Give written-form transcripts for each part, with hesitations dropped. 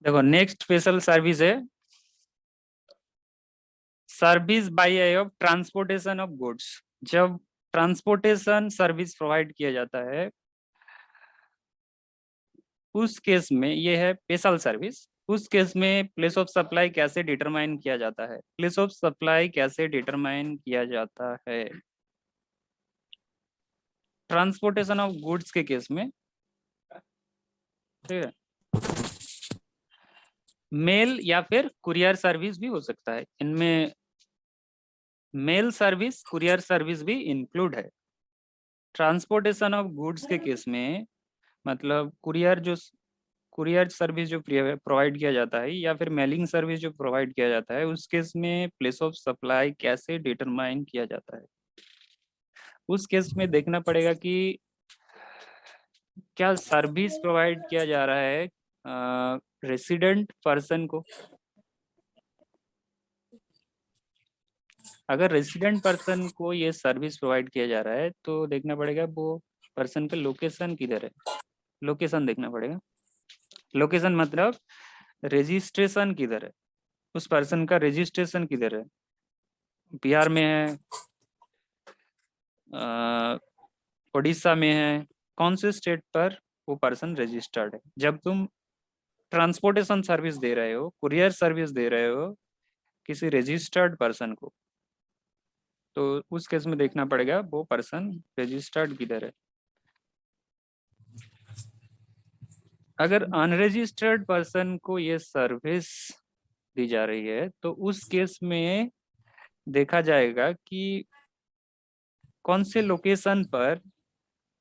देखो next special service है service by way of transportation of goods. जब transportation service provide किया जाता है उस केस में ये है स्पेशल सर्विस। उस केस में प्लेस ऑफ सप्लाई कैसे डिटरमाइन किया जाता है? प्लेस ऑफ सप्लाई कैसे डिटरमाइन किया जाता है ट्रांसपोर्टेशन ऑफ गुड्स के केस में? ठीक है, मेल या फिर कुरियर सर्विस भी हो सकता है, इनमें मेल सर्विस कुरियर सर्विस भी इंक्लूड है। ट्रांसपोर्टेशन ऑफ गुड्स के केस में मतलब कुरियर सर्विस जो प्रोवाइड किया जाता है या फिर मेलिंग सर्विस जो प्रोवाइड किया जाता है उस केस में प्लेस ऑफ सप्लाई कैसे डिटरमाइन किया जाता है? उस केस में देखना पड़ेगा कि क्या सर्विस प्रोवाइड किया जा रहा है रेसिडेंट पर्सन को। अगर रेसिडेंट पर्सन को ये सर्विस प्रोवाइड किया जा रहा है तो देखना पड़ेगा वो पर्सन का लोकेशन किधर है। लोकेशन देखना पड़ेगा। लोकेशन मतलब रजिस्ट्रेशन किधर है, उस पर्सन का रजिस्ट्रेशन किधर है, बिहार में है, उड़ीसा में है, कौन से स्टेट पर वो पर्सन रजिस्टर्ड है। जब तुम ट्रांसपोर्टेशन सर्विस दे रहे हो कुरियर सर्विस दे रहे हो किसी रजिस्टर्ड पर्सन को तो उस केस में देखना पड़ेगा वो पर्सन रजिस्टर्ड किधर है। अगर अनरजिस्टर्ड पर्सन को ये सर्विस दी जा रही है तो उस केस में देखा जाएगा कि कौन से लोकेशन पर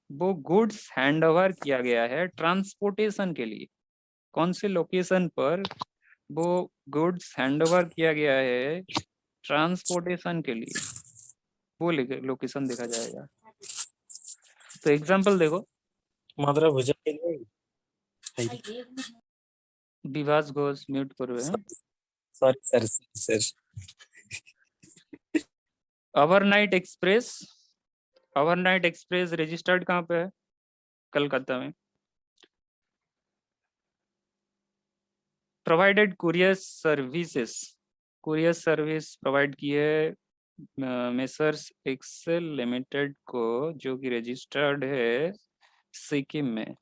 वो गुड्स हैंड ओवर किया गया है ट्रांसपोर्टेशन के लिए। कौन से लोकेशन पर वो गुड्स हैंड ओवर किया गया है ट्रांसपोर्टेशन के लिए, वो लोकेशन देखा जाएगा। तो एग्जांपल देखो, मात्रा भुजा विभास घोष म्यूट करो है। Sorry sir sir overnight express, overnight express registered कहाँ पे है? कलकत्ता में। Provided courier services, courier service provide की है मेसर्स एक्सेल लिमिटेड को जो कि रजिस्टर्ड है सिक्किम में।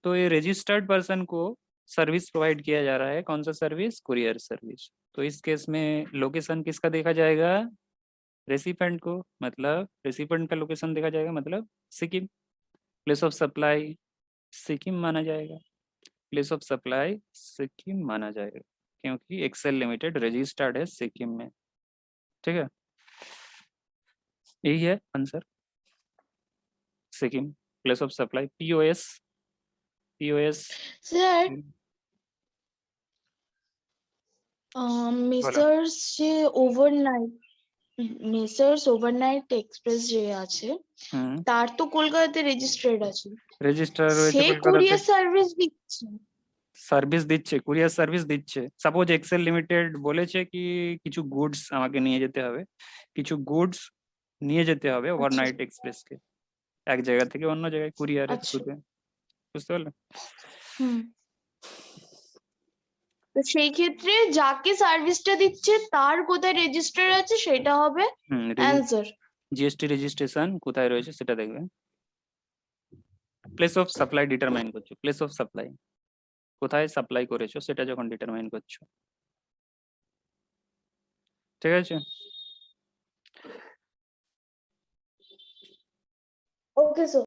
तो ये रजिस्टर्ड पर्सन को सर्विस प्रोवाइड किया जा रहा है, कौन सा सर्विस? Courier service. तो इस केस में लोकेशन किसका देखा जाएगा? रेसिपेंट को, मतलब रेसिपेंट का लोकेशन देखा जाएगा मतलब Sikkim. Place of supply Sikkim माना जाएगा, प्लेस ऑफ सप्लाई सिक्किम माना जाएगा क्योंकि एक्सेल लिमिटेड रजिस्टर्ड है सिक्किम में। ठीक है, यही है answer. Sikkim place of supply POS. POS sir messrs যে ওভারনাইট এক্সপ্রেস যে আছে তার তো কলকাতাতে রেজিস্ট্রেড আছে, রেজিস্টার রয়েছে সে কলকাতাতে, কুরিয়ার সার্ভিস দিচ্ছে। সার্ভিস দিচ্ছে, কুরিয়ার সার্ভিস দিচ্ছে। সাপোজ এক্সেল লিমিটেড বলেছে কি কিছু গুডস আমাকে নিয়ে যেতে হবে, কিছু গুডস নিয়ে যেতে হবে ওভারনাইট এক্সপ্রেসকে এক জায়গা থেকে অন্য জায়গায় কুরিয়ারের থ্রুতে। বুঝতে পারলে? তো সেই ক্ষেত্রে যাকে সার্ভিসটা দিচ্ছে তার কোথায় রেজিস্টার আছে সেটা হবে অ্যানসার। জিএসটি রেজিস্ট্রেশন কোথায় রয়েছে সেটা দেখবে। প্লেস অফ সাপ্লাই ডিটারমাইন করছো, প্লেস অফ সাপ্লাই কোথায় সাপ্লাই করেছো সেটা যখন ডিটারমাইন করছো। ঠিক আছে, ওকে স্যার।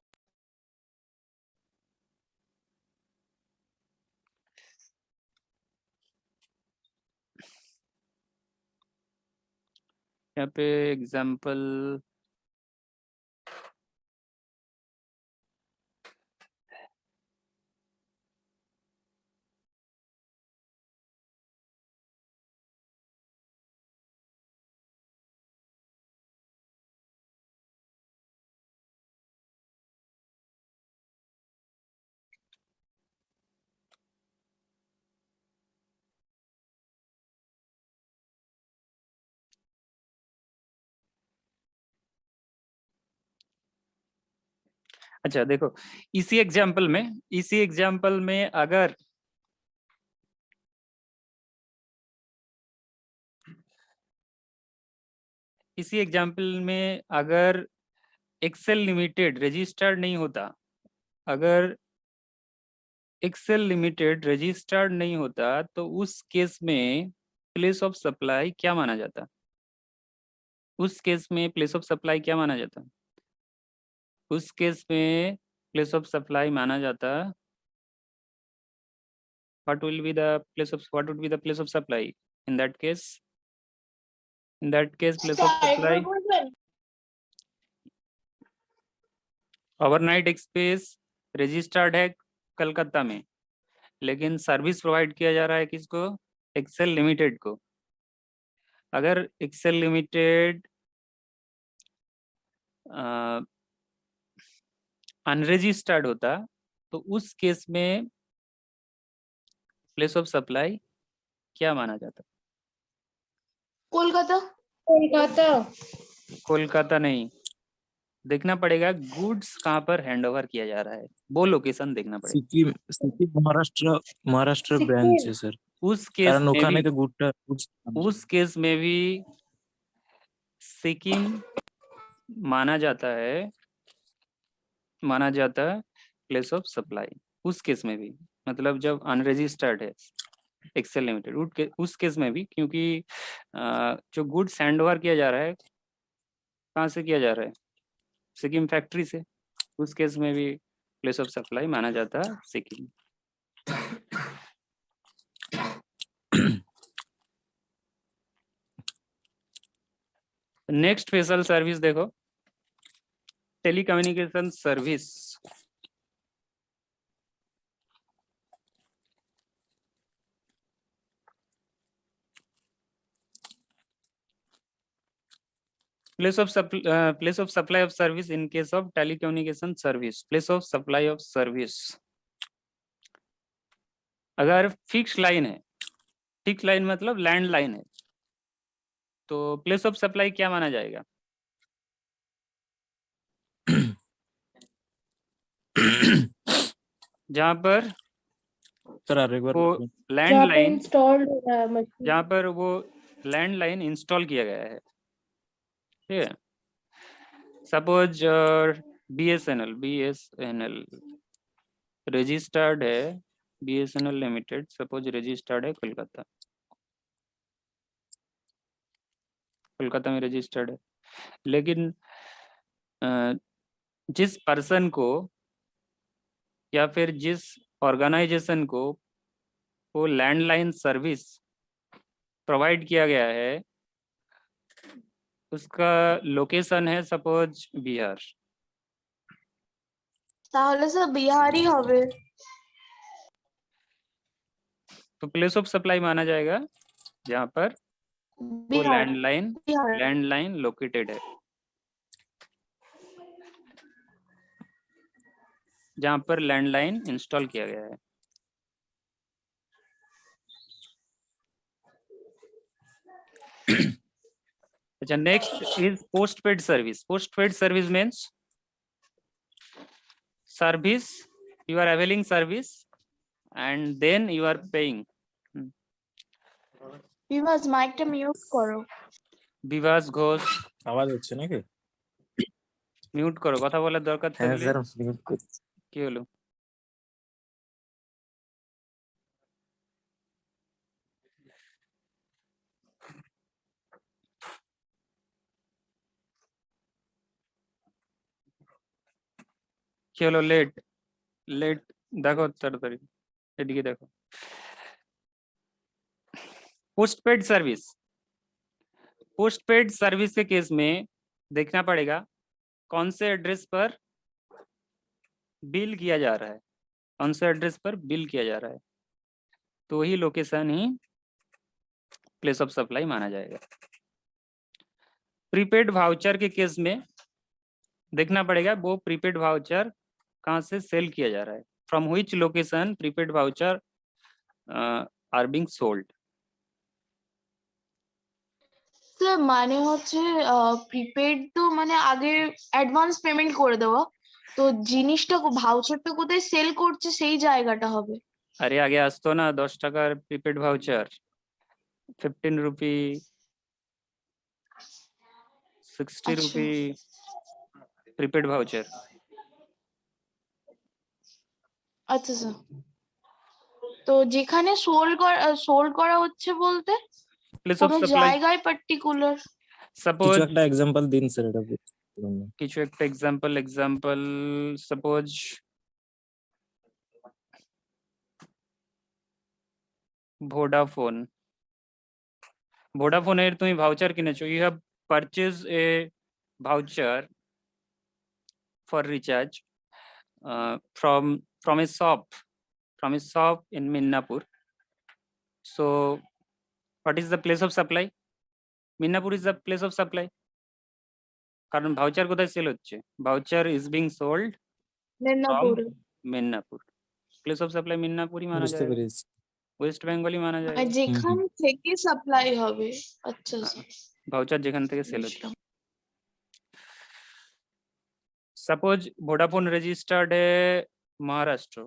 यहाँ पे एग्जाम्पल अच्छा देखो, इसी एग्जाम्पल में अगर इसी एग्जाम्पल में अगर एक्सेल लिमिटेड रजिस्टर्ड नहीं होता, अगर एक्सेल लिमिटेड रजिस्टर्ड नहीं होता तो उस केस में प्लेस ऑफ सप्लाई क्या माना जाता? उस केस में प्लेस ऑफ सप्लाई क्या माना जाता? उस केस में प्लेस ऑफ सप्लाई माना जाता, what would be the place of supply in that case? In that case, place of supply, overnight express registered है कलकत्ता में, लेकिन सर्विस प्रोवाइड किया जा रहा है किसको? एक्सेल लिमिटेड को। अगर एक्सेल लिमिटेड अनरजिस्टर्ड होता तो उस केस में प्लेस ऑफ सप्लाई क्या माना जाता? कोलकाता। कोलकाता। कोलकाता नहीं, देखना पड़ेगा गुड्स कहाँ पर हैंडओवर किया जा रहा है, वो लोकेशन देखना पड़ेगा। सिक्किम सिक्किम महाराष्ट्र सिक्किम। ब्रांच है सर। उस केस कारण में ওখানে भी তো গুডটা उस केस में भी सिक्किम माना जाता है प्लेस ऑफ सप्लाई। उस केस में भी, मतलब जब अनरजिस्टर्ड है एक्सेल लिमिटेड, उस केस में भी, क्योंकि जो गुड्स हैंडओवर किया जा रहा है कहाँ से किया जा रहा है? सिक्किम फैक्ट्री से। उस केस में भी प्लेस ऑफ सप्लाई माना जाता है सिक्किम। नेक्स्ट स्पेशल सर्विस देखो, telecommunication service. place of supply of service in case of telecommunication service, place of supply of service। अगर फिक्स लाइन है, फिक्स लाइन मतलब लैंड लाइन है, तो प्लेस ऑफ सप्लाई क्या माना जाएगा? जहां पर सर एक बार वो लैंड जहाँ पे लाइन, इंस्टॉल्ड हो रहा है मशीन। जहां पर वो लैंड लाइन इंस्टॉल किया गया है, ठीक है। सपोज BSNL रजिस्टर्ड है, BSNL लिमिटेड सपोज रजिस्टर्ड है कोलकाता में रजिस्टर्ड है, लेकिन जिस पर्सन को या फिर जिस ऑर्गेनाइजेशन को वो लैंडलाइन सर्विस प्रोवाइड किया गया है उसका लोकेशन है सपोज बिहार, তাহলে স্যার বিহারই হবে। तो प्लेस ऑफ सप्लाई माना जाएगा जहां पर वो বিহার বিহার लैंडलाइन लोकेटेड है, जहां पर लैंडलाइन इंस्टॉल किया गया है। अच्छा, next is postpaid service. Postpaid service means service, you are availing service and then you are paying। Bibhas মাইকটা মিউট করো। বিভাস ঘোষ আওয়াজ হচ্ছে নাকি? মিউট করো, কথা বলার দরকার হ্যাঁ থাকলে। স্যার মিউট করছি। কি হলো? কি হলো? লেট দেখো তাড়াতাড়ি, এদিকে দেখো। पोस्टपेड सर्विस के केस में देखना पड़ेगा कौन से एड्रेस पर बिल किया जा रहा है, कौन से एड्रेस पर बिल किया जा रहा है, तो वही लोकेशन ही प्लेस ऑफ सप्लाई माना जाएगा। प्रीपेड वाउचर के केस में देखना पड़ेगा वो प्रीपेड वाउचर कहाँ से सेल किया जा रहा है, from which location prepaid voucher are being sold. Sir মানে হচ্ছে প্রিপেড তো মানে আগে অ্যাডভান্স পেমেন্ট করে দেওয়া, তো জিনিসটা ভাউচারটা কোথায় সেল করছে সেই জায়গাটা হবে। अरे आगे আসতো না 10 টাকার প্রিপেড ভাউচার, 15 রুপি 60 अच्छा। Rupee prepaid voucher. আচ্ছা স্যার, তো যেখানে সোল্ড করা হচ্ছে বলতে প্লেস অফ কোনো সাপ্লাই, জায়গায় পার্টিকুলার? সাপোজ কিছু একটা এক্সাম্পল দিন স্যার, এটা বুঝলাম না। কিছু একটা এক্সাম্পল সাপোজ ভোডাফোনের তুমি ভাউচার কিনেছো, you have purchase a voucher for recharge from a shop in Minnapur. So what is the place of supply? Minnapur is the place of supply. কারণ ভাউচার কোথায় সেল হচ্ছে? Voucher is being sold Medinipur. Midnapore. Place of supply মিদনাপুরই মানা বুঝতে যায়, পেরেছি। West বেঙ্গলই মানা যায়। আর যেখান থেকে সাপ্লাই হবে। আচ্ছা স্যার, ভাউচার যেখান থেকে সেল হচ্ছে। বুঝলাম। सपोज वोडाफोन रजिस्टर्ड है महाराष्ट्र,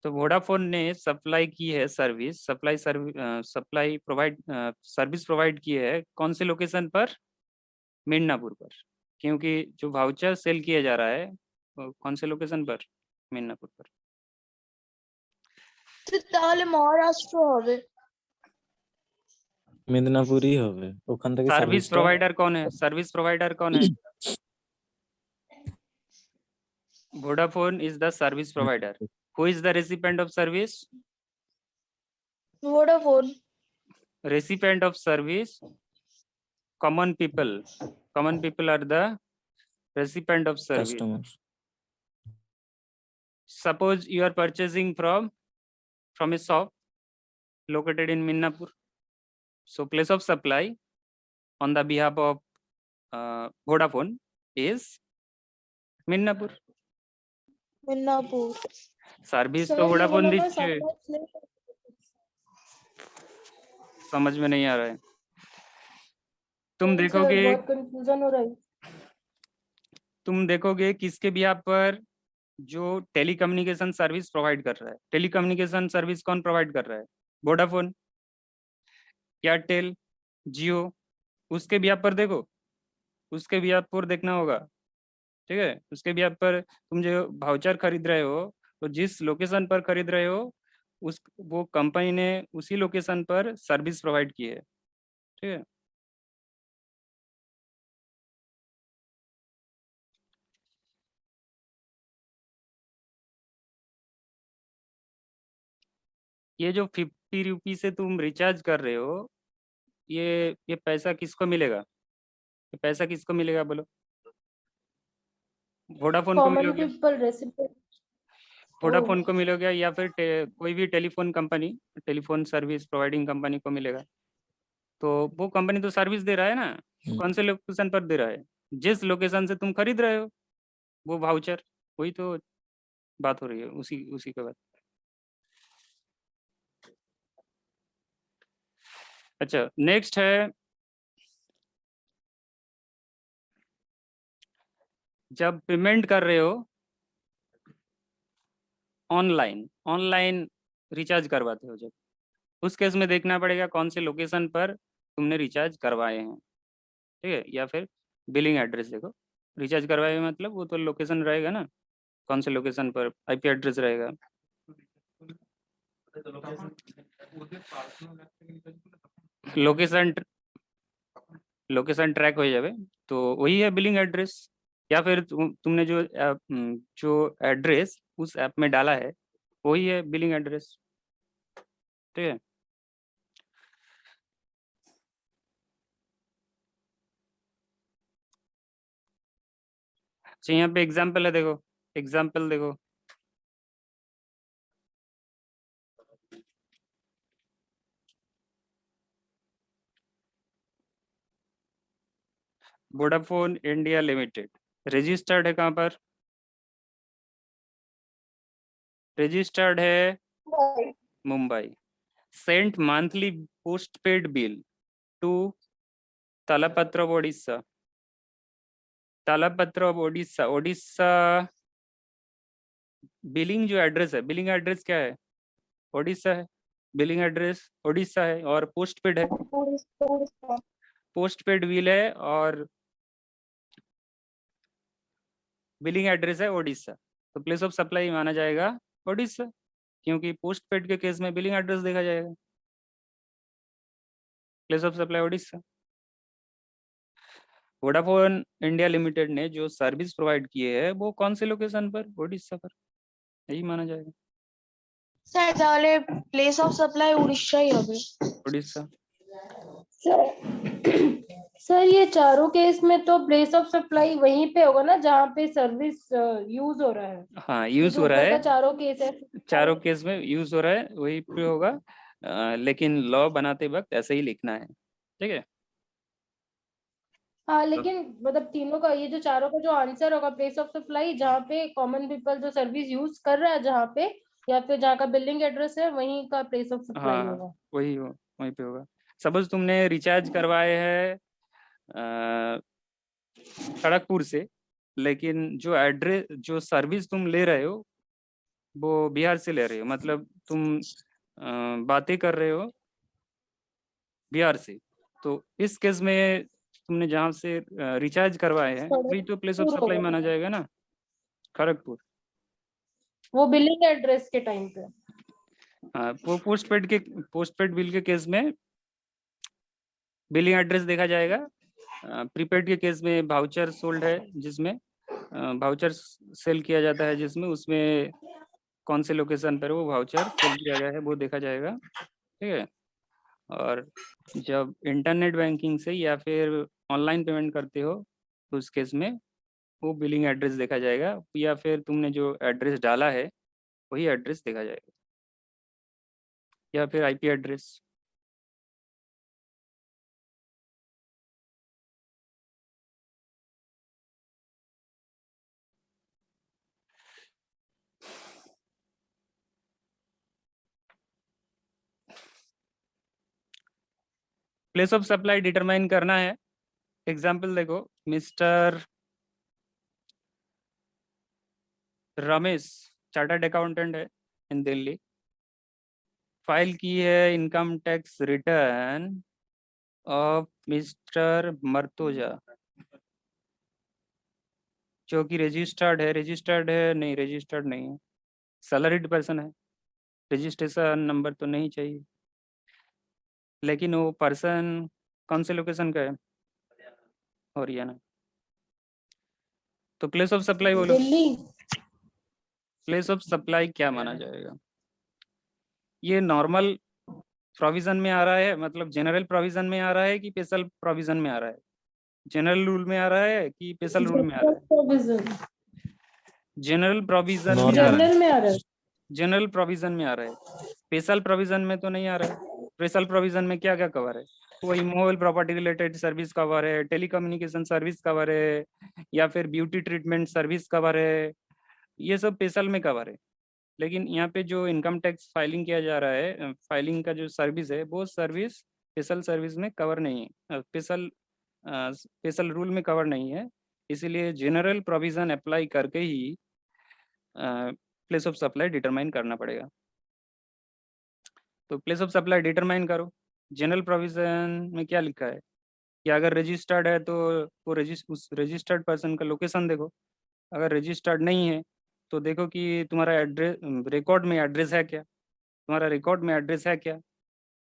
तो वोडाफोन ने सप्लाई की है सर्विस, सर्विस प्रोवाइड की है कौन से लोकेशन पर? मिदनापुर पर, क्योंकि जो वाउचर सेल किया जा रहा है वो कौन से लोकेशन पर? मिदनापुर पर। তো তাহলে মহারাষ্ট্র হবে। মেদিনীপুরই হবে, ওখান থেকে सर्विस সার্ভিসটা। प्रोवाइडर कौन है? सर्विस प्रोवाइडर कौन है? Vodafone is the service provider. Who is the recipient of service? Vodafone. Recipient of service, common people are the recipient of service. Customer. Suppose you are purchasing from a shop located in Minnapur, so place of supply on the behalf of Vodafone is Minnapur. Medinipur. Service तो Vodafone दीजिए, समझ में नहीं आ रहा है। तुम देखोगे, बहुत कंफ्यूजन हो रहा है। तुम देखोगे किसके बिहाफ पर? जो टेलीकम्युनिकेशन सर्विस प्रोवाइड कर रहा है। टेलीकम्युनिकेशन सर्विस कौन प्रोवाइड कर रहा है? वोडाफोन, एयरटेल, जियो, उसके बिहाफ पर देखो, उसके बिहाफ पर देखना होगा, ठीक है। उसके बिहाफ पर तुम जो वाउचर खरीद रहे हो, तो जिस लोकेशन पर खरीद रहे हो वो कंपनी ने उसी लोकेशन पर सर्विस प्रोवाइड की है, ठीक है। ये जो 50 रुपी से तुम रिचार्ज कर रहे हो, ये पैसा किसको मिलेगा? ये पैसा किसको मिलेगा बोलो? वोडाफोन को कॉमन मिलोगे, पीपल रेसिपिएंट। वोडाफोन को मिलोगे, या फिर कोई भी telephone company, telephone service providing company को मिलेगा। तो वो कंपनी तो सर्विस दे रहा है ना, तो कौन से लोकेशन पर दे रहा है? जिस लोकेशन से तुम खरीद रहे हो वो वाउचर, वही तो बात हो रही है, उसी के बाद। अच्छा, नेक्स्ट है, जब पेमेंट कर रहे हो ऑनलाइन रिचार्ज करवाते हो, जब उस केस में देखना पड़ेगा कौन से लोकेशन पर तुमने रिचार्ज करवाए हैं, ठीक है। या फिर बिलिंग एड्रेस देखो, रिचार्ज करवाए मतलब वो तो लोकेशन रहेगा ना, कौन से लोकेशन पर आईपी एड्रेस रहेगा। लोकेशन ट्रैक हो जाए तो वही है बिलिंग एड्रेस, या फिर तुमने जो एड्रेस उस ऐप में डाला है वही है बिलिंग एड्रेस, ठीक है। यहाँ पे एग्जाम्पल है, देखो एग्जाम्पल देखो, वोडाफोन इंडिया लिमिटेड रजिस्टर्ड है कहाँ पर? रजिस्टर्ड है Mumbai. Sent monthly post paid bill to तालापत्र ओडिशा, ओडिशा बिलिंग जो एड्रेस है, बिलिंग एड्रेस क्या है? ओडिशा है, बिलिंग एड्रेस ओडिशा है और पोस्ट पेड है, पोस्ट पेड बिल है और बिलिंग एड्रेस है ओडिशा, तो प्लेस ऑफ सप्लाई माना जाएगा ओडिशा, क्योंकि पोस्ट पेड के केस में बिलिंग एड्रेस देखा जाएगा। Place of supply Odisha. Vodafone India limited ने जो सर्विस प्रोवाइड किए है वो कौन से लोकेशन पर? ओडिशा पर, यही माना जाएगा স্যার তাহলে প্লেস অফ সাপ্লাই উড়িষ্যাই হবে। ओडिशा। सर ये चारों केस में तो प्लेस ऑफ सप्लाई वहीं पे होगा ना जहाँ पे सर्विस यूज हो रहा है। हाँ ये यूज जो हो रहा ऊपर का है, चारों केस है चारों केस में यूज हो रहा है वही पे होगा, लेकिन लॉ बनाते वक्त ऐसे ही लिखना है, ठीक है। हाँ, लेकिन मतलब तीनों का ये जो चारों का जो आंसर होगा प्लेस ऑफ सप्लाई जहाँ पे कॉमन पीपल जो सर्विस यूज कर रहा है जहाँ पे, या फिर जहाँ का बिलिंग एड्रेस है वहीं का प्लेस ऑफ सप्लाई हाँ होगा। वही हो, वहीं पे होगा। सपोज तुमने रिचार्ज करवाए हैं खड़गपुर से, लेकिन जो एड्रेस जो सर्विस तुम ले रहे हो वो बिहार से ले रहे हो, मतलब तुम बातें कर रहे हो बिहार से, तो इस केस में तुमने जहाँ से रिचार्ज करवाए हैं वही तो प्लेस ऑफ खड़गपुर सप्लाई होगा माना जाएगा ना, खड़गपुर। वो बिलिंग एड्रेस के टाइम पे। हाँ वो पोस्ट पेड बिल के केस में बिलिंग एड्रेस देखा जाएगा। प्रीपेड के केस में वाउचर सोल्ड है जिसमें वाउचर सेल किया जाता है जिसमें उसमें कौन से लोकेशन पर वो वाउचर सेल किया गया है वो देखा जाएगा, ठीक है। और जब इंटरनेट बैंकिंग से या फिर ऑनलाइन पेमेंट करते हो तो उस केस में वो बिलिंग एड्रेस देखा जाएगा, या फिर तुमने जो एड्रेस डाला है वही एड्रेस देखा जाएगा, या फिर IP address. Place of supply determine करना है। एग्जाम्पल देखो, मिस्टर रमेश चार्टर्ड अकाउंटेंट है इन दिल्ली, फाइल की है income tax return of mister Murtaza, जो कि रजिस्टर्ड है नहीं, रजिस्टर्ड नहीं है, सैलरीड पर्सन है, रजिस्ट्रेशन नंबर तो नहीं चाहिए, लेकिन वो पर्सन कौन से लोकेशन का है? हरियाणा। तो प्लेस ऑफ सप्लाई बोलो, दिल्ली। प्लेस ऑफ सप्लाई क्या माना जाएगा? ये नॉर्मल प्रोविजन में आ रहा है, मतलब जनरल प्रोविजन में आ रहा है कि स्पेशल प्रोविजन में आ रहा है? जनरल रूल में आ रहा है कि स्पेशल रूल में आ रहा है? प्रोविजन जनरल प्रोविजन में आ Normal. रहा है, जनरल में आ रहा है। जनरल प्रोविजन में आ रहा है, स्पेशल प्रोविजन में तो नहीं आ रहा है। स्पेशल प्रोविजन में क्या क्या कवर है? वही mobile property related service cover है, टेलीकम्युनिकेशन सर्विस कवर है, या फिर ब्यूटी ट्रीटमेंट सर्विस कवर है, ये सब स्पेशल में कवर है। लेकिन यहाँ पे जो इनकम टैक्स फाइलिंग किया जा रहा है, फाइलिंग का जो सर्विस है वो सर्विस स्पेशल सर्विस में कवर नहीं है, स्पेशल रूल में कवर नहीं है, इसीलिए जनरल प्रोविजन अप्लाई करके ही प्लेस ऑफ सप्लाई डिटरमाइन करना पड़ेगा। तो प्लेस ऑफ सप्लाई डिटरमाइन करो। जनरल प्रोविजन में क्या लिखा है कि अगर रजिस्टर्ड है तो वो उस रजिस्टर्ड पर्सन का लोकेशन देखो, अगर रजिस्टर्ड नहीं है तो देखो कि तुम्हारा एड्रेस रिकॉर्ड में एड्रेस है क्या, तुम्हारा रिकॉर्ड में एड्रेस है क्या,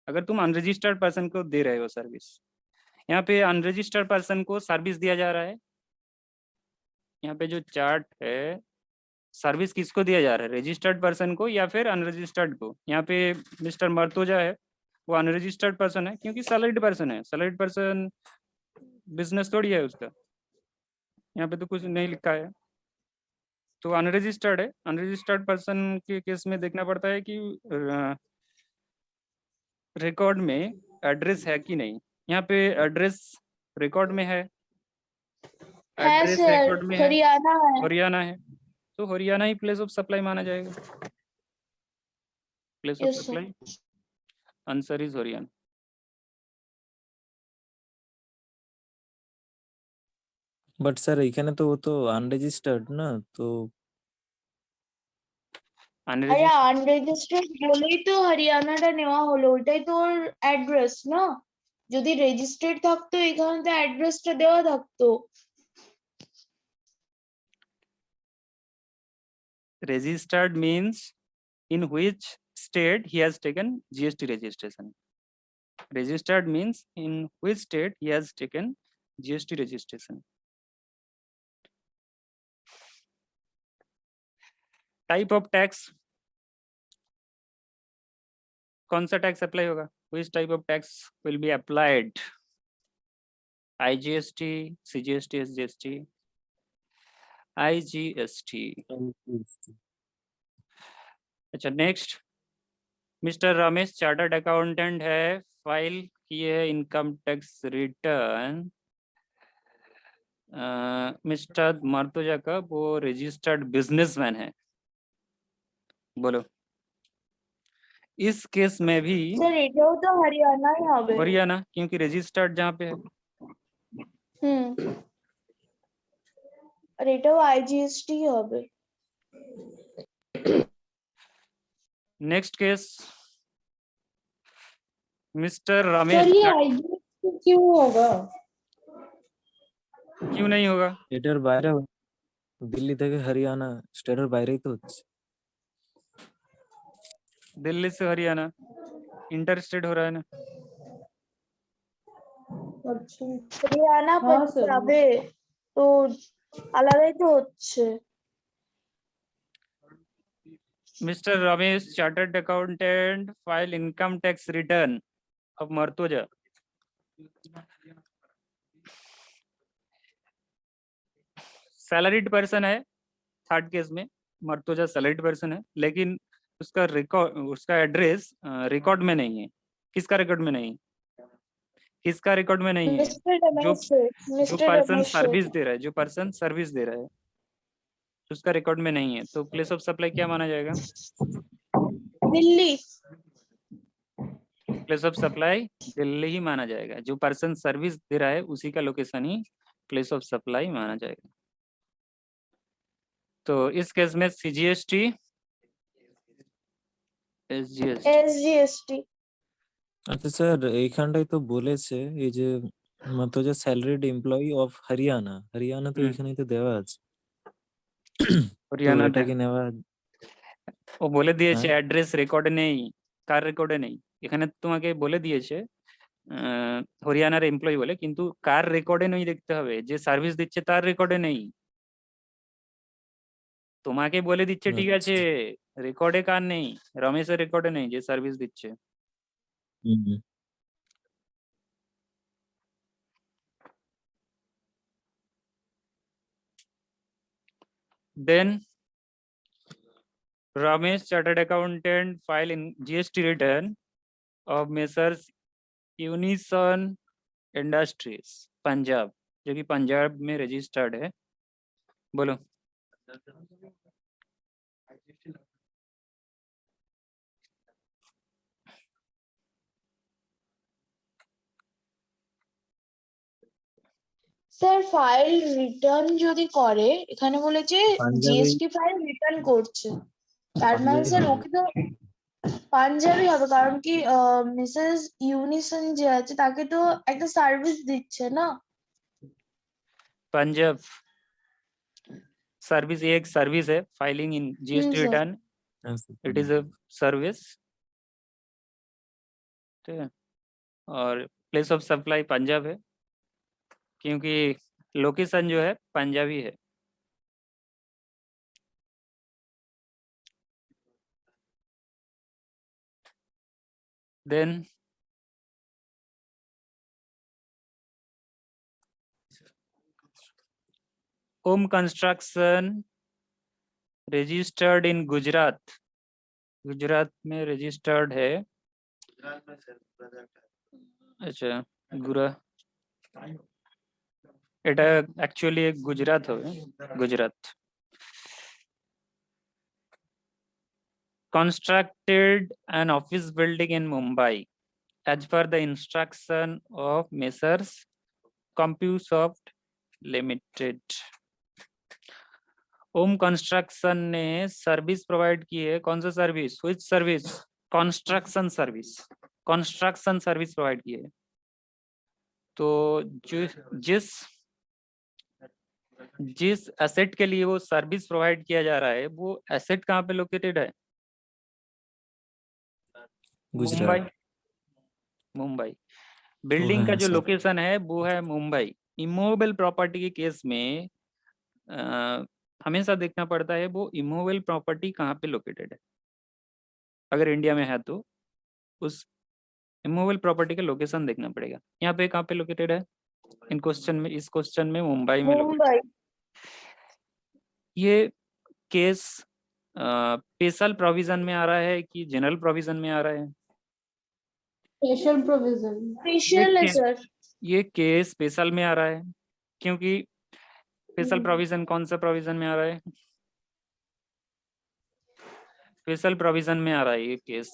अगर तुम अनरजिस्टर्ड पर्सन को दे रहे हो सर्विस। यहाँ पे अनरजिस्टर्ड पर्सन को सर्विस दिया जा रहा है, यहाँ पे जो चार्ट है सर्विस किसको दिया जा रहा है, रजिस्टर्ड पर्सन को या फिर अनरजिस्टर्ड को? यहाँ पे मिस्टर मर्तोजा है वो अनरजिस्टर्ड पर्सन है क्योंकि सैलरीड पर्सन है, सैलरीड पर्सन बिजनेस थोड़ी है उसका, यहाँ पे तो कुछ नहीं लिखा है, तो अनरजिस्टर्ड है। अनरजिस्टर्ड पर्सन के केस में देखना पड़ता है कि रिकॉर्ड में एड्रेस है कि नहीं। यहाँ पे एड्रेस रिकॉर्ड में है, है एड्रेस सर, रिकॉर्ड में है, हरियाणा है। हरियाणा है, तो हरियाणा ही प्लेस ऑफ सप्लाई माना जाएगा। Place of Yes, sir. Supply answer is Haryana. But sir এখানে তো ও তো আনরেজিস্টার্ড না, তো আরে Unregistered আনরেজিস্টার্ড বলেই তো হরিয়ানাটা নেওয়া হলো, ওইটাই তো ওর অ্যাড্রেস না। যদি রেজিস্টার্ড থাকতো এখানে তো অ্যাড্রেসটা দেওয়া থাকতো। registered means in which state he has taken GST registration. Registered means in which state he has taken GST registration. Type of tax, कौन सा टैक्स अप्लाई होगा? Which type of tax will be applied? IGST, CGST, SGST, IGST. अच्छा next, mister Ramesh chartered accountant है, file किए है income tax return. Mister मार्तोजा का वो registered businessman है। बोलो, इस केस में भी স্যার এটাও তো হরিয়ানাই হবে। हरियाणा, क्योंकि रजिस्टर्ड जहाँ पे है। হুম, আর এটাও আইজিএসটি হবে। Next case, mister sir Ramesh ये आईजीएसटी क्यों होगा? क्यों नहीं होगा? এটার বাইরে দিল্লি থেকে হরিয়ানা স্টেটের বাইরেই তো হচ্ছে। दिल्ली से हरियाणा इंटर स्टेट हो रहा है ना। अच्छा হরিয়ানা हाँ सर। পাঞ্জাবে তো আলাদাই তো হচ্ছে। Mister Ramesh chartered accountant file income tax return of Murtaza. Salaried person है थर्ड केस में, मर्तोजा सैलरीड पर्सन है, लेकिन उसका रिकॉर्ड, उसका एड्रेस रिकॉर्ड में नहीं है। किसका रिकॉर्ड में नहीं? किसका रिकॉर्ड में नहीं है? মিস্টার जो Ramesh, mister person Ramesh service दे रहा है, जो पर्सन सर्विस दे रहा है उसका रिकॉर्ड में नहीं है, तो प्लेस ऑफ सप्लाई क्या माना जाएगा? Delhi. Place of supply Delhi ही माना जाएगा। जो पर्सन सर्विस दे रहा है उसी का लोकेशन ही प्लेस ऑफ सप्लाई माना जाएगा। तो इस केस में सीजीएसटी, एसजीएसटी। এসজিএসটি। আচ্ছা স্যার, এইখানটাই তো বলেছে এই যে Murtaza salaried employee of Haryana, Haryana তো এখানেই তো দেওয়া আছে। তো হরিয়ানা এটা কি নেওয়া? ও বলে দিয়েছে হ্যাঁ। অ্যাড্রেস রেকর্ডে নেই, কার রেকর্ডে নেই। এখানে তোমাকে বলে দিয়েছে হরিয়ানার এমপ্লয়ি বলে, কিন্তু কার রেকর্ডে নেই দেখতে হবে। যে সার্ভিস দিচ্ছে তার রেকর্ডে নেই। তোমাকে বলে দিচ্ছে ঠিক আছে, রেকর্ডে কার নেই? রমেশের রেকর্ডে নেই যে সার্ভিস দিচ্ছে। হুম। Then Ramesh chartered accountant file in GST return of Messrs Unison Industries Punjab, जो कि पंजाब में रजिस्टर्ड है। बोलो, স্যার ফাইল রিটার্ন যদি করে, এখানে বলেছে পাঞ্জাবি জিএসটি ফাইল রিটার্ন করছে, তার মানে পাঞ্জাবি স্যার হবে। ওকে তো পাঞ্জাবি হবে, কারণ কি মিসেস ইউনিসন যে আছে তাকে তো একটা সার্ভিস দিচ্ছে না। पंजाब सर्विस एक सर्विस है, filing in GST sir. Return, হ্যাঁ sir. It is a service. ठीक है, और प्लेस ऑफ सप्लाई पंजाब है, क्योंकि लोकेशन जो है पंजाबी है। Then Om construction registered in Gujarat, Gujarat में रजिस्टर्ड है। अच्छा, गुरा এটা অ্যাকচুয়ালি গুজরাট হবে, Gujarat. constructed an office building in Mumbai as per the instruction of Messrs CompuSoft Limited. Om construction ने सर्विस प्रोवाइड की है, कौन सा service, which service, construction service, construction service provide की है। तो जिस जिस एसेट के लिए वो सर्विस प्रोवाइड किया जा रहा है वो एसेट कहाँ पे लोकेटेड है? मुंबई। गुजरात। मुंबई। तो बिल्डिंग का हाँ जो सर। लोकेशन है वो है मुंबई। इमूवेबल प्रॉपर्टी के केस में हमेशा देखना पड़ता है वो इमूवेबल प्रॉपर्टी कहाँ पे लोकेटेड है। अगर इंडिया में है तो उस इमूवेबल प्रॉपर्टी का लोकेशन देखना पड़ेगा। यहाँ पे कहाँ पे लोकेटेड है? इन क्वेश्चन में, इस क्वेश्चन में मुंबई में लोकेटेड। मुंबई। ये केस स्पेशल प्रोविजन में आ रहा है कि जनरल प्रोविजन में आ रहा है? Special provision. स्पेशल है सर। ये केस स्पेशल में आ रहा है क्योंकि स्पेशल प्रोविजन कौन सा प्रोविजन में आ रहा है? स्पेशल प्रोविजन में आ रहा है ये केस,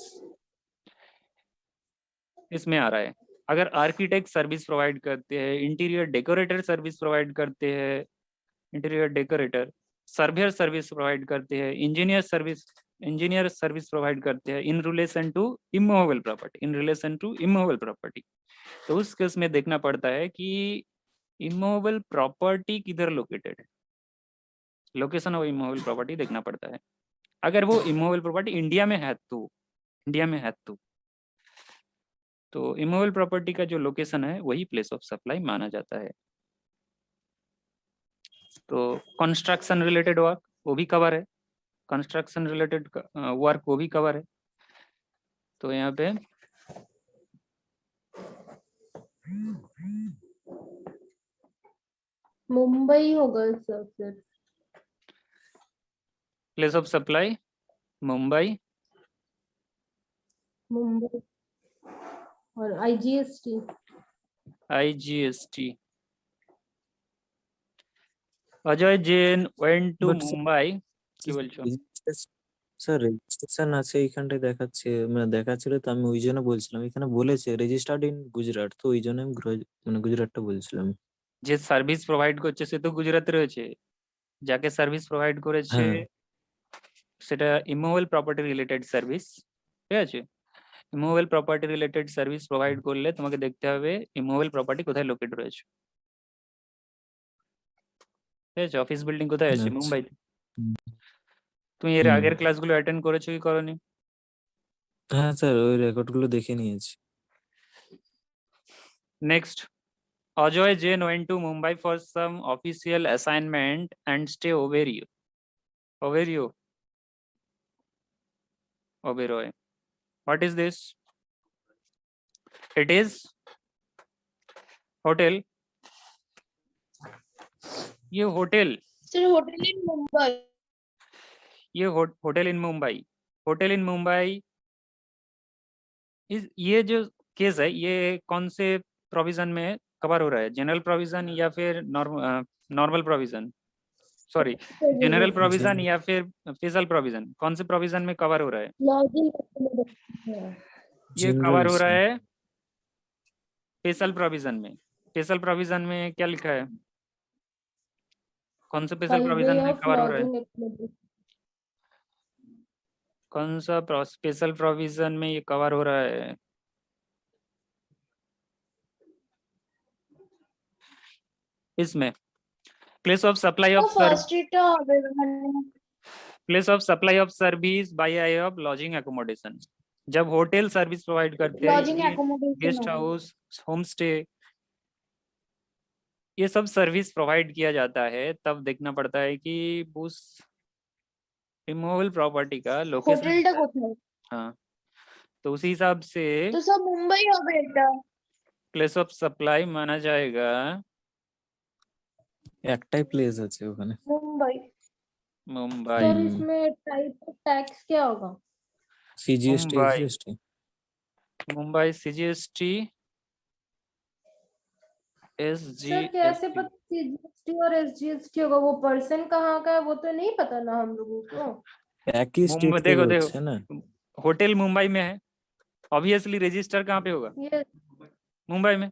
इसमें आ रहा है। अगर आर्किटेक्ट सर्विस प्रोवाइड करते हैं, इंटीरियर डेकोरेटर सर्विस प्रोवाइड करते हैं, interior decorator, surveyor service provide करते हैं, इंजीनियर सर्विस प्रोवाइड करते हैं in relation to immovable property, in relation to immovable property, तो उस केस में देखना पड़ता है कि इमूवेबल प्रॉपर्टी किधर लोकेटेड है, लोकेशन ऑफ इमूवेबल प्रॉपर्टी देखना पड़ता है। अगर वो इमूवेबल प्रॉपर्टी इंडिया में है तो, इंडिया में है तो इमूवेबल प्रॉपर्टी का जो लोकेशन है वही प्लेस ऑफ सप्लाई माना जाता है। तो कंस्ट्रक्शन रिलेटेड वर्क वो भी कवर है, कंस्ट्रक्शन रिलेटेड वर्क वो भी कवर है। तो यहाँ पे मुंबई होगा सर फिर। Place of supply Mumbai, Mumbai और IGST. IGST। Ajay Jain went to but Mumbai, কি বলছো? স্যার রেজিস্ট্রেশন আছে এইখানটায় দেখাচ্ছে, মানে দেখাচ্ছিল তো আমি ওই জন্য বলছিলাম, এখানে বলেছে রেজিস্টার্ড ইন গুজরাট, তো ওই জন্য আমি মানে গুজরাটটা বলছিলাম। যে সার্ভিস প্রোভাইড করছে সে তো গুজরাতে রয়েছে, যাকে সার্ভিস প্রোভাইড করেছে হ্যাঁ সেটা ইমুভেবল প্রপার্টি রিলেটেড সার্ভিস, ঠিক আছে? Immovable property related service provide করলে তোমাকে দেখতে হবে ইমুভেবল প্রপার্টি কোথায় লোকেট রয়েছে, ঠিক আছে? অফিস বিল্ডিং কোথায় আছে? আচ্ছা। মুম্বাইতে। হুম। তুমি এর হুম। আগের ক্লাসগুলো অ্যাটেন্ড করেছো কি করোনি? হ্যাঁ স্যার, ওই রেকর্ডগুলো দেখে নিয়েছি। Next, Ajoy Jain went to Mumbai for some official assignment and stay Overio. Overio. Oberoi. What is this? It is hotel. ये hotel, sir hotel in Mumbai. ये hotel in Mumbai, hotel in Mumbai is, ये जो case है ये कौन से provision में cover हो रहा है? जनरल प्रोविजन या फिर normal provision, sorry general provision या फिर स्पेशल प्रोविजन, कौन से प्रोविजन में कवर हो रहा है? ये कवर हो रहा है स्पेशल प्रोविजन में। स्पेशल प्रोविजन में क्या लिखा है? कौन से स्पेशल प्रोविजन में कवर हो रहा है? कौन सा स्पेशल प्रोविजन में ये कवर हो रहा है? इसमें place of supply of place of supply of service by way of lodging accommodation. जब होटल सर्विस प्रोवाइड करते हैं, गेस्ट हाउस, होम स्टे, ये सब सर्विस प्रोवाइड किया जाता है, तब देखना पड़ता है कि उस इमूवेबल प्रॉपर्टी का लोकेशन, हाँ, तो उसी हिसाब से तो सब मुंबई हो बेटा। प्लेस ऑफ सप्लाई माना जाएगा একটাই প্লেস আছে ওখানে। मुंबई। मुंबई। सर इसमें टाइप ऑफ टैक्स क्या होगा? CGST, Mumbai, SGST. Mumbai CGST sir कैसे SGST। पता सीजीएसटी और एसजीएसटी होगा? वो पर्सन कहाँ का है वो तो नहीं पता ना हम लोगों को। একই স্টেট मुंबई, থেকে देखो হচ্ছে না। होटल मुंबई में है, ऑब्वियसली रजिस्टर कहाँ पे होगा? ये मुंबई में।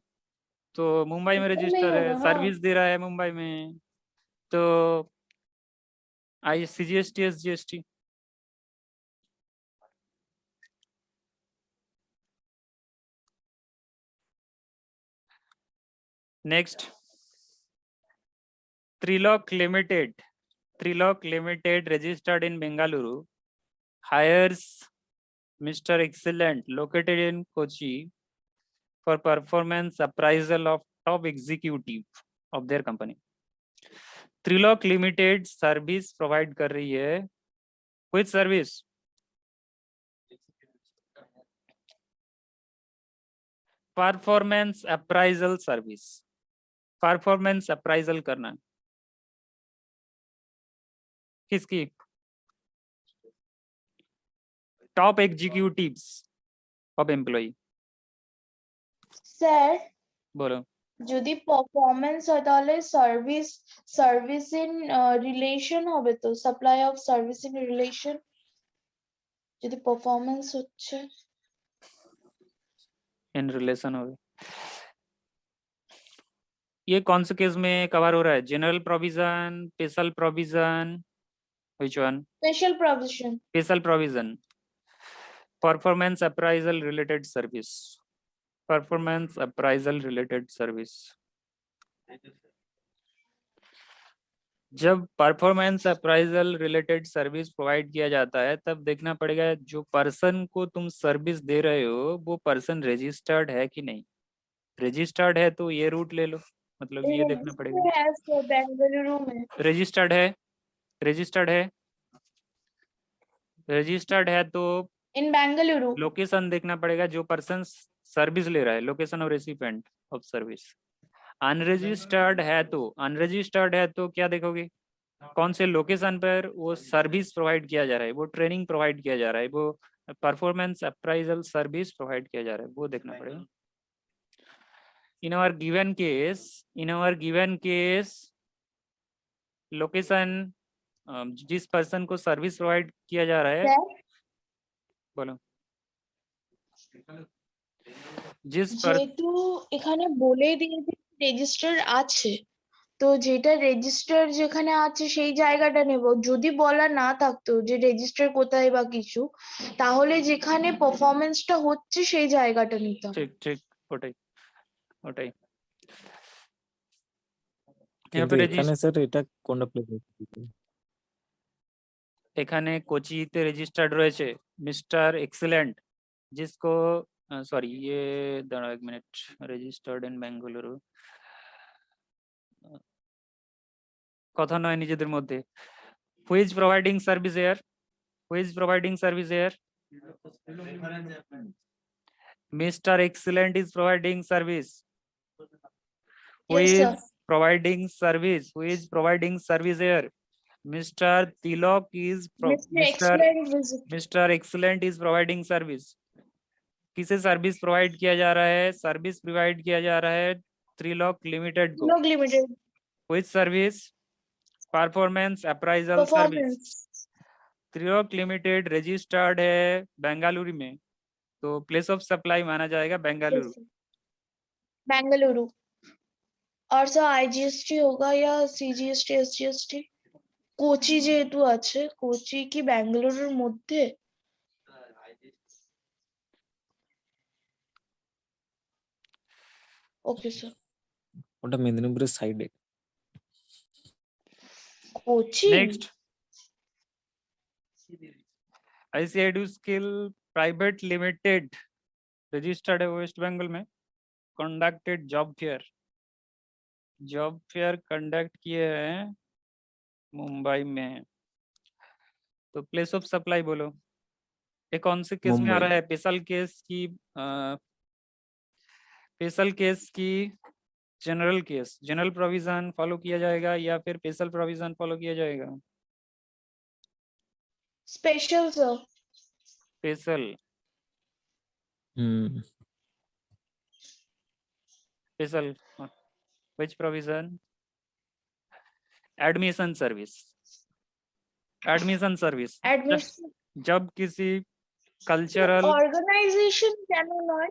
तो मुंबई में मुंबई में ही रजिस्टर है, होगा, हाँ। सर्विस दे रहा है मुंबई में, तो CGST SGST. Next, Trilok Limited. Trilok Limited, registered in Bengaluru, hires Mr. Excellent, located in Kochi, for performance appraisal of top executive of their company. Trilok Limited service provide कर रही है. Which service? Performance appraisal service. Performance appraisal करना किसकी? Top executives of employee. Sir बोलो. যদি performance হয় তাহলে service in relation হবে তো, supply of service in relation, যদি পারফরম্যান্স হচ্ছে इन रिलेशन हो. ये कौन से केस में कवर हो रहा है? General provision, special provision, which one? Special provision. Special provision. Performance appraisal related service. Performance appraisal related service. जब performance appraisal related service provide किया जाता है तब देखना पड़ेगा जो पर्सन को तुम सर्विस दे रहे हो वो पर्सन रजिस्टर्ड है कि नहीं. रजिस्टर्ड है तो ये रूट ले लो, मतलब ये देखना पड़ेगा. बेंगलुरु में रजिस्टर्ड है, रजिस्टर्ड है, रजिस्टर्ड है तो इन बेंगलुरु लोकेशन देखना पड़ेगा जो पर्सन सर्विस ले रहा है, location of recipient of service. Unregistered है तो क्या देखोगे? कौन से लोकेशन पर वो सर्विस प्रोवाइड किया जा रहा है, वो ट्रेनिंग प्रोवाइड किया जा रहा है, वो परफॉर्मेंस अप्राइजल सर्विस प्रोवाइड किया जा रहा है, वो देखना पड़ेगा. In our given case, location जिस पर्सन को सर्विस प्रोवाइड किया जा रहा है, बोलो, जिस যেহেতু এখানে বলেই দিয়েছে রেজিস্টার আছে, তো যেটা রেজিস্টার যেখানে আছে সেই জায়গাটা নেব। যদি বলা না থাকতো যে রেজিস্টার কোথায় বা কিছু, তাহলে যেখানে পারফরম্যান্সটা হচ্ছে সেই জায়গাটা নিতাম। ঠিক ঠিক ওটাই ওটাই. কিন্তু এখানে স্যার এটা কোনটা প্লে করতে? এখানে কোচিতে রেজিস্টার্ড রয়েছে মিস্টার এক্সেলেন্ট, जिसको सॉरी ये दाঁড়াও एक मिनट, রেজিস্টার্ড ইন বেঙ্গালুরু কথা নয় নিজেদের মধ্যে. Who is providing service here? Who is providing service here? Mister excellent is providing service. Who Yes, is sir. providing service? Who is providing service here? Mr. Tilok is Mr. Excellent is providing service. किसे service provide किया जा रहा है? Service provide किया जा रहा है Trilok limited को. Tilok Limited Which service? Performance appraisal service. Performance Trilok limited registered है बेंगलुरु में, तो प्लेस ऑफ सप्लाई माना जाएगा बेंगलुरु. बेंगलुरु. और सर आईजीएसटी होगा या सीजीएसटी एसजीएसटी? কোচি যেহেতু আছে, কোচি কি বেঙ্গালুরুর মধ্যে? Okay sir. ওটা মেদিনীপুরের সাইডে. Kochi. Next, ICIDU skill private limited registered है वेस्ट बंगाल में, कंडक्टेड जॉब फेयर कंडक्ट किए हैं मुंबई में. तो प्लेस ऑफ सप्लाई बोलो, ये कौन से केस में आ रहा है? स्पेशल केस की जनरल प्रोविजन फॉलो किया जाएगा या फिर स्पेशल प्रोविजन फॉलो किया जाएगा? Special sir. Special. Special which provision? Admission service. जब किसी कल्चरल ऑर्गेनाइजेशन কেন নয়?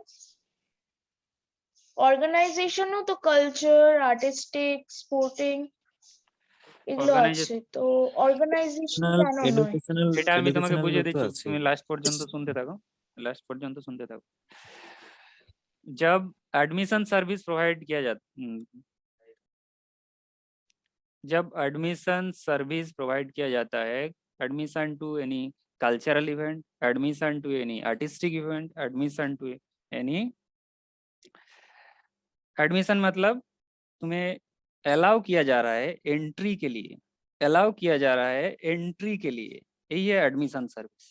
অর্গানাইজেশনও তো কালচার, আর্টিস্টিক, স্পোর্টিং. এগুলো Organization- আছে, তো অর্গানাইজেশন কেন নয়? এডুকেশনাল এটা আমি তোমাকে এডুকেশনাল বুঝিয়ে তো দিচ্ছি, আছে। তুমি লাস্ট পর্যন্ত শুনতে থাকো, लास्ट পর্যন্ত শুনতে থাকো। जब एडमिशन सर्विस प्रोवाइड किया जाता, जब एडमिशन सर्विस प्रोवाइड किया जाता है, admission to any cultural event, admission to any artistic event, admission to any, admission मतलब तुम्हें अलाउ किया जा रहा है एंट्री के लिए, अलाउ किया जा रहा है एंट्री के लिए, यही है एडमिशन सर्विस।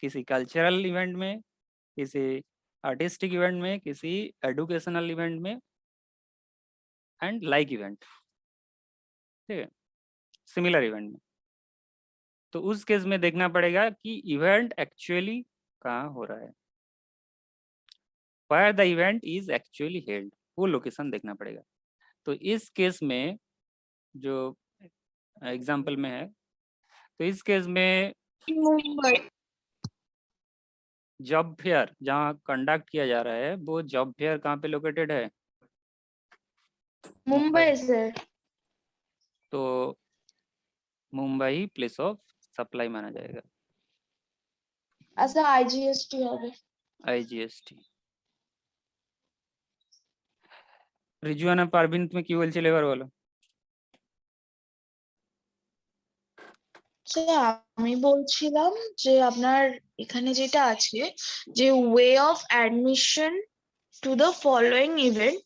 किसी कल्चरल इवेंट में, किसी आर्टिस्टिक इवेंट में, किसी एडुकेशनल इवेंट में एंड लाइक इवेंट, ठीक है, सिमिलर इवेंट में। तो उस केस में देखना पड़ेगा कि इवेंट एक्चुअली कहाँ हो रहा है, where the event is actually held, वो लोकेशन देखना पड़ेगा। तो इस केस में जो एग्जाम्पल में है, तो इस केस में মুম্বাই। जॉब फेयर जहाँ कंडक्ट किया जा रहा है, वो जॉब फेयर कहाँ पे लोकेटेड है? মুম্বাই স্যার। तो मुंबई प्लेस ऑफ सप्लाई माना जाएगा, আচ্ছা আইজিএসটি হবে। आईजीएसटी। রিজওয়ানা পারভিন তুমি কি বলছিলে এবার বলো। স্যার আমি বলছিলাম যে আপনার এখানে যেটা আছে যে way of admission to the following event,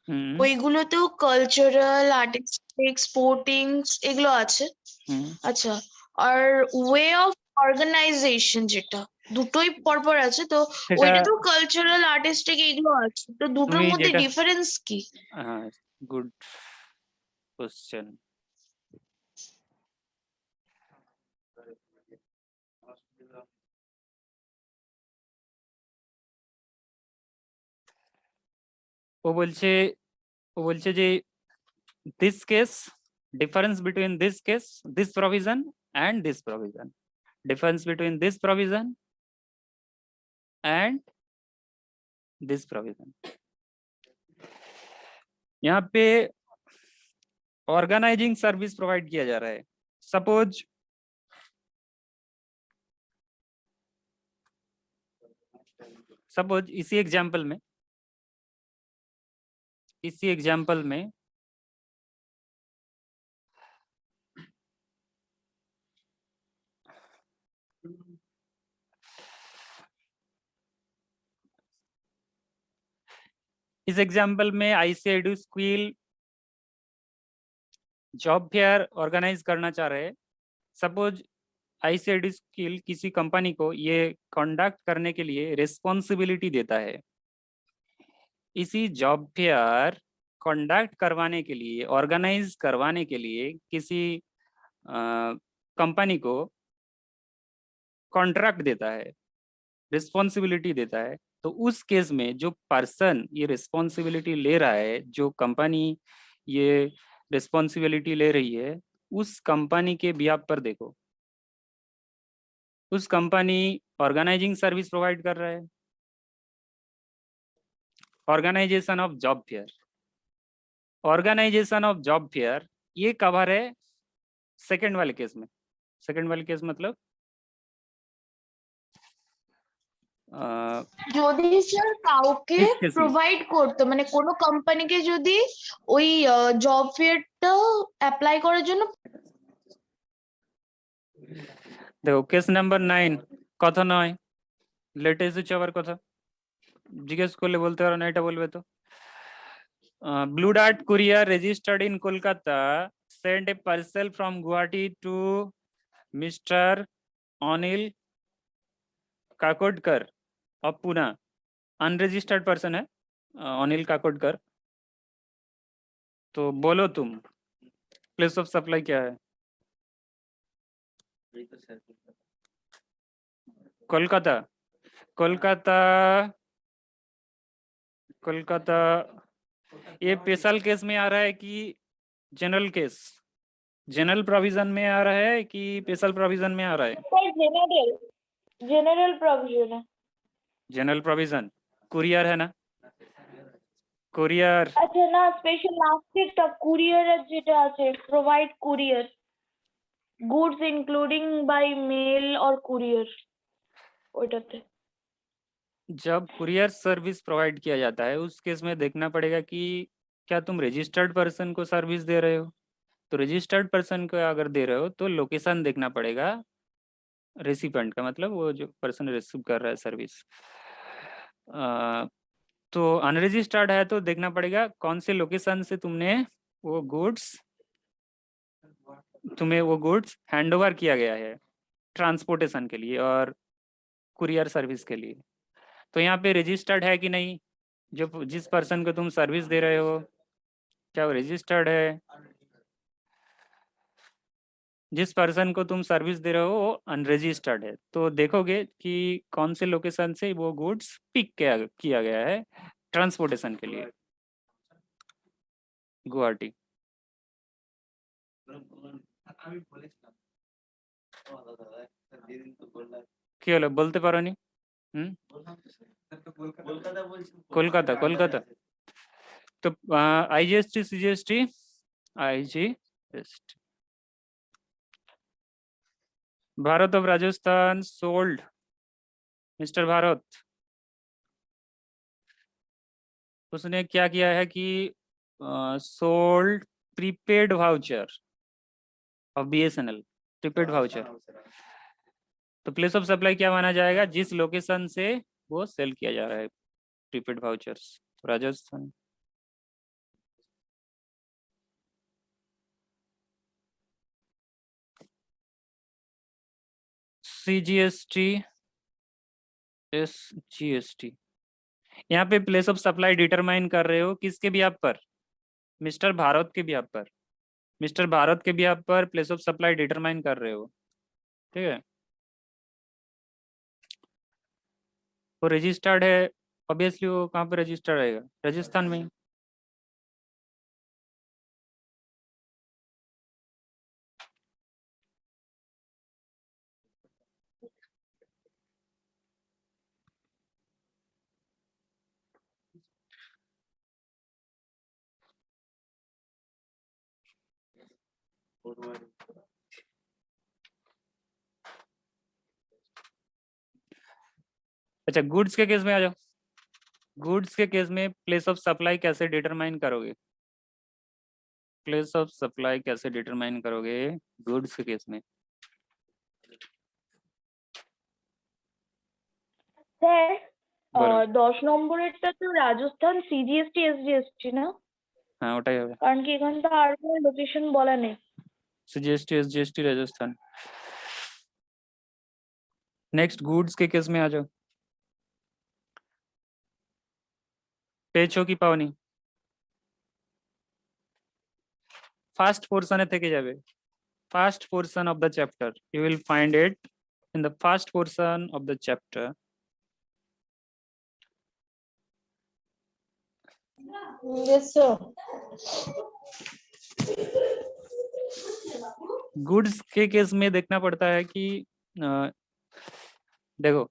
হুম ওইগুলোতেও কালচারাল, আর্টিস্টিক, স্পোর্টিং এগুলো আছে। হুম আচ্ছা, আর ওয়ে অফ অর্গানাইজেশন যেটা, দুটোই পরপর আছে, তো সেটা ওইটা তো কালচারাল, আর্টিস্টিক এগুলো আছে, তো দুটোর তুমি মধ্যে যেটা, ডিফারেন্স কি? হ্যাঁ গুড কোশ্চেন। ও বলছে যে this case, difference between this case, this provision and this provision, difference between this provision and this provision, यहाँ पे ऑर्गेनाइजिंग सर्विस प्रोवाइड किया जा रहा है। सपोज इसी एग्जाम्पल में आईसीएडू स्किल जॉब फेयर ऑर्गेनाइज करना चाह रहे हैं। सपोज आईसीएडू स्किल किसी कंपनी को ये कंडक्ट करने के लिए रिस्पॉन्सिबिलिटी देता है। इसी जॉब फेयर कंडक्ट करवाने के लिए, ऑर्गेनाइज करवाने के लिए किसी कंपनी को कॉन्ट्रैक्ट देता है, रिस्पॉन्सिबिलिटी देता है। तो उस केस में जो पर्सन ये रिस्पॉन्सिबिलिटी ले रहा है, जो कंपनी ये रिस्पॉन्सिबिलिटी ले रही है, उस कंपनी के बिहाफ पर देखो, उस कंपनी ऑर्गेनाइजिंग सर्विस प्रोवाइड कर रहा है, organisation of job fair. Organisation of job fair ये कवर है सेकंड वाले केस में। सेकंड वाले केस मतलब যদি স্যার কাউকে इस केस में প্রোভাইড করতো, মানে কোনো কোম্পানিকে যদি ওই জব ফেয়ারটা অ্যাপ্লাই করার জন্য, দেখো কেস নাম্বার 9 কথা নয়, লেটে এসেছে আবার কথা, জিজ্ঞেস করলে বলতে পারো না, এটা বলবে তো। Blue Dart courier registered in Kolkata send a parcel from Guwahati to mister Anil Kakodkar of Pune, unregistered person है अनिल काकोडकर। तो बोलो तुम प्लेस ऑफ सप्लाई क्या है? कोलकाता। कोलकाता कोलकाता ये स्पेशल केस में आ रहा है कि जनरल केस? जनरल प्रोविजन में आ रहा है कि स्पेशल प्रोविजन में आ रहा है? General provision. General provision courier है ना, কুরিয়ার আচ্ছা না স্পেশাল লাস্টেরটা কুরিয়ারের যেটা আছে provide courier goods including by mail और कुरियर ওইটাতে जब कुरियर सर्विस प्रोवाइड किया जाता है उस केस में देखना पड़ेगा कि क्या तुम रजिस्टर्ड पर्सन को सर्विस दे रहे हो। तो रजिस्टर्ड पर्सन को अगर दे रहे हो तो लोकेशन देखना पड़ेगा रेसिपेंट का, मतलब वो जो पर्सन रिसीव कर रहा है सर्विस। तो अनरजिस्टर्ड है तो देखना पड़ेगा कौन से लोकेशन से तुमने वो गुड्स तुम्हें वो गुड्स हैंड ओवर किया गया है ट्रांसपोर्टेशन के लिए और कुरियर सर्विस के लिए। तो यहाँ पे रजिस्टर्ड है कि नहीं, जो जिस पर्सन को तुम सर्विस दे रहे हो क्या वो रजिस्टर्ड है। जिस पर्सन को तुम सर्विस दे रहे हो वो अनरजिस्टर्ड है, तो देखोगे कि कौन से लोकेशन से वो गुड्स पिक किया गया है ट्रांसपोर्टेशन के लिए। गुवाहाटी। কি হলো বলতে পারোনি? কলকাতা কলকাতা তো IGST CGST IGST Bharat of Rajasthan sold mister Bharat, उसने क्या किया है कि sold prepaid voucher of BSNL prepaid voucher. तो प्लेस ऑफ सप्लाई क्या माना जाएगा, जिस लोकेशन से वो सेल किया जा रहा है prepaid vouchers. Rajasthan CGST SGST, यहाँ पे प्लेस ऑफ सप्लाई डिटरमाइन कर रहे हो किसके भी आप पर, मिस्टर भारत के भी आप पर, मिस्टर भारत के भी आप पर प्लेस ऑफ सप्लाई डिटरमाइन कर रहे हो, ठीक है। वो रजिस्टर्ड है, ऑब्वियसली वो कहाँ पे रजिस्टर्ड रहेगा, राजस्थान में। अच्छा गुड्स के केस में आ जाओ। गुड्स के केस में प्लेस ऑफ सप्लाई कैसे डिटरमाइन करोगे, प्लेस ऑफ सप्लाई कैसे डिटरमाइन करोगे गुड्स के केस में। স্যার বলো। 10 নম্বরেরটা তো রাজস্থান সিজিএসটি এসজিএসটি না, হ্যাঁ ওটাই হবে, কারণ কি এখানে তো আর কোনো লোকেশন বলা নেই। CGST SGST Rajasthan. Next goods के केस में आ जाओ। পেয়েছো কি পাওনি, ফার্স্ট পোরশনে থেকে যাবে, first portion of the chapter, you will find it in the first portion of the chapter. Yes sir. Goods के केस में देखना पड़ता है कि देखो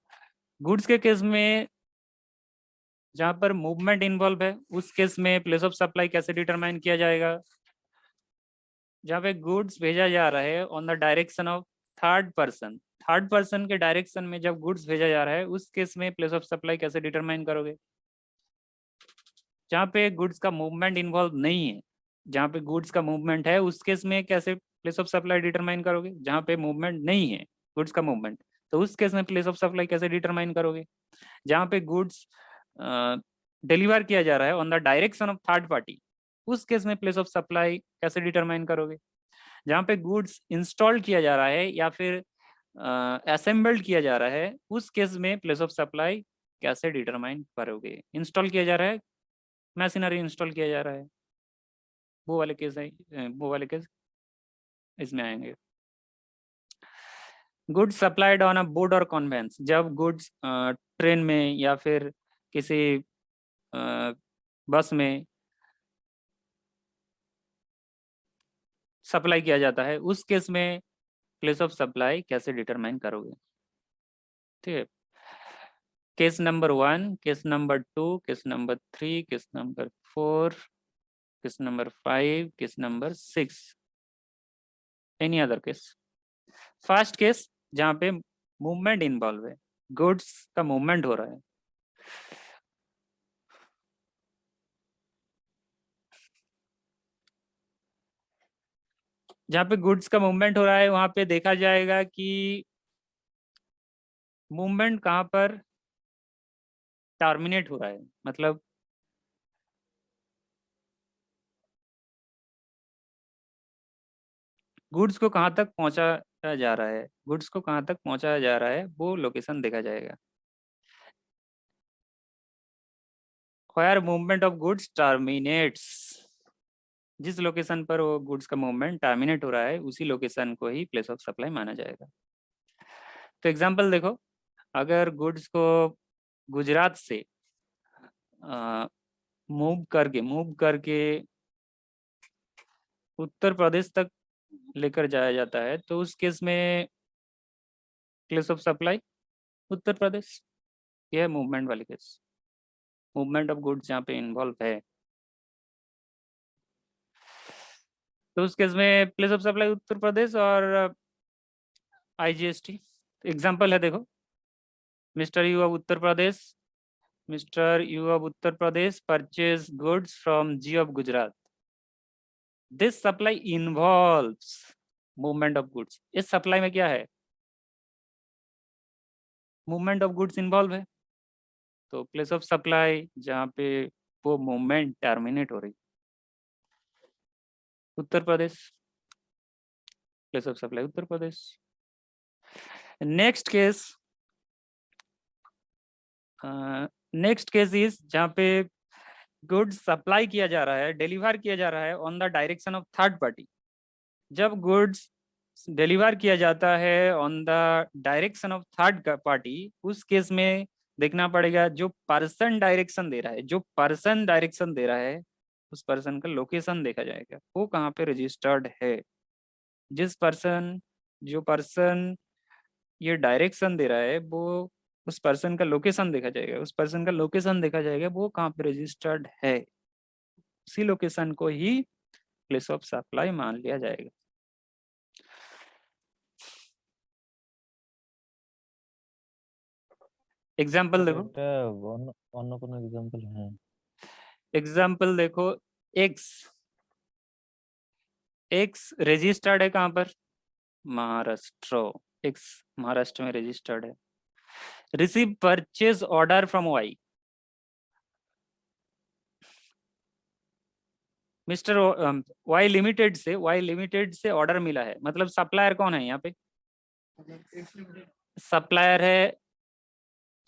गुड्स के केस में जहां पर मूवमेंट इन्वॉल्व है उस केस में प्लेस ऑफ सप्लाई कैसे डिटरमाइन किया जाएगा, जहाँ पे गुड्स भेजा जा रहा है on the direction of third person के डायरेक्शन में जब गुड्स भेजा जा रहा है उस केस में प्लेस ऑफ सप्लाई कैसे डिटरमाइन करोगे। जहाँ पे गुड्स का मूवमेंट इन्वॉल्व नहीं है, जहाँ पे गुड्स का मूवमेंट है उस केस में कैसे प्लेस ऑफ सप्लाई डिटरमाइन करोगे। जहाँ पे मूवमेंट नहीं है गुड्स का मूवमेंट, तो उस केस में प्लेस ऑफ सप्लाई कैसे डिटरमाइन करोगे। जहाँ पे गुड्स डिलीवर किया जा रहा है on the direction of third party, उस केस में प्लेस ऑफ सप्लाई कैसे डिटरमाइन करोगे। जहाँ पे गुड्स इंस्टॉल किया जा रहा है या फिर असेंबल्ड किया जा रहा है उस केस में प्लेस ऑफ सप्लाई कैसे डिटरमाइन करोगे। इंस्टॉल किया जा रहा है, मशीनरी इंस्टॉल किया जा रहा है, वो वाले केस है, वो वाले केस इसमें आएंगे। Goods supplied on a board और कन्वेंस, जब गुड्स ट्रेन में या फिर किसी बस में सप्लाई किया जाता है उस केस में प्लेस ऑफ सप्लाई कैसे डिटरमाइन करोगे, ठीक है। Case number 1, case number 2, case number 3, case number 4, case number 5, case number 6, any other case. First case जहाँ पे मूवमेंट इन्वॉल्व है, गुड्स का मूवमेंट हो रहा है, जहाँ पे गुड्स का मूवमेंट हो रहा है वहां पे देखा जाएगा कि मूवमेंट कहाँ पर टर्मिनेट हो रहा है, मतलब गुड्स को कहाँ तक पहुंचाया जा रहा है, गुड्स को कहाँ तक पहुंचाया जा रहा है वो लोकेशन देखा जाएगा। Where movement of goods terminates, जिस लोकेशन पर वो गुड्स का मूवमेंट टर्मिनेट हो रहा है उसी लोकेशन को ही प्लेस ऑफ सप्लाई माना जाएगा। तो एग्जांपल देखो, अगर गुड्स को गुजरात से मूव करके उत्तर प्रदेश तक लेकर जाया जाता है तो उस केस में प्लेस ऑफ सप्लाई उत्तर प्रदेश, यह है मूवमेंट वाली केस, मूवमेंट ऑफ गुड्स यहाँ पे इन्वॉल्व है तो उस केस में place of supply Uttar Pradesh और IGST। एग्जाम्पल है देखो, mister U of Uttar Pradesh, mister U of Uttar Pradesh purchase goods from G of Gujarat, this supply involves movement of goods. इस सप्लाई में क्या है, मूवमेंट ऑफ गुड्स इन्वॉल्व है, तो प्लेस ऑफ सप्लाई जहाँ पे वो मूवमेंट टर्मिनेट हो रही, Uttar Pradesh, place of supply Uttar Pradesh. Next case is जहाँ पे गुड्स सप्लाई किया जा रहा है, डिलीवर किया जा रहा है on the direction of third party. जब गुड्स डिलीवर किया जाता है on the direction of third party, उस केस में देखना पड़ेगा जो पर्सन डायरेक्शन दे रहा है, जो पर्सन डायरेक्शन दे रहा है उस पर्सन का लोकेशन देखा जाएगा, वो कहाँ पे रजिस्टर्ड है। जिस पर्सन जो पर्सन ये डायरेक्शन दे रहा है वो उस पर्सन का लोकेशन देखा जाएगा, उस पर्सन का लोकेशन देखा जाएगा वो कहाँ पे रजिस्टर्ड है, उसी लोकेशन को ही प्लेस ऑफ सप्लाई मान लिया जाएगा। एग्जाम्पल देखो, এটা অন্য অন্য কোনো এক্সাম্পল? হ্যাঁ, एग्जाम्पल देखो, एक्स रजिस्टर्ड है कहाँ पर, महाराष्ट्र, एक्स महाराष्ट्र में रजिस्टर्ड है। Receive purchase order from Y, mister Y limited से ऑर्डर मिला है, मतलब सप्लायर कौन है यहाँ पे, सप्लायर है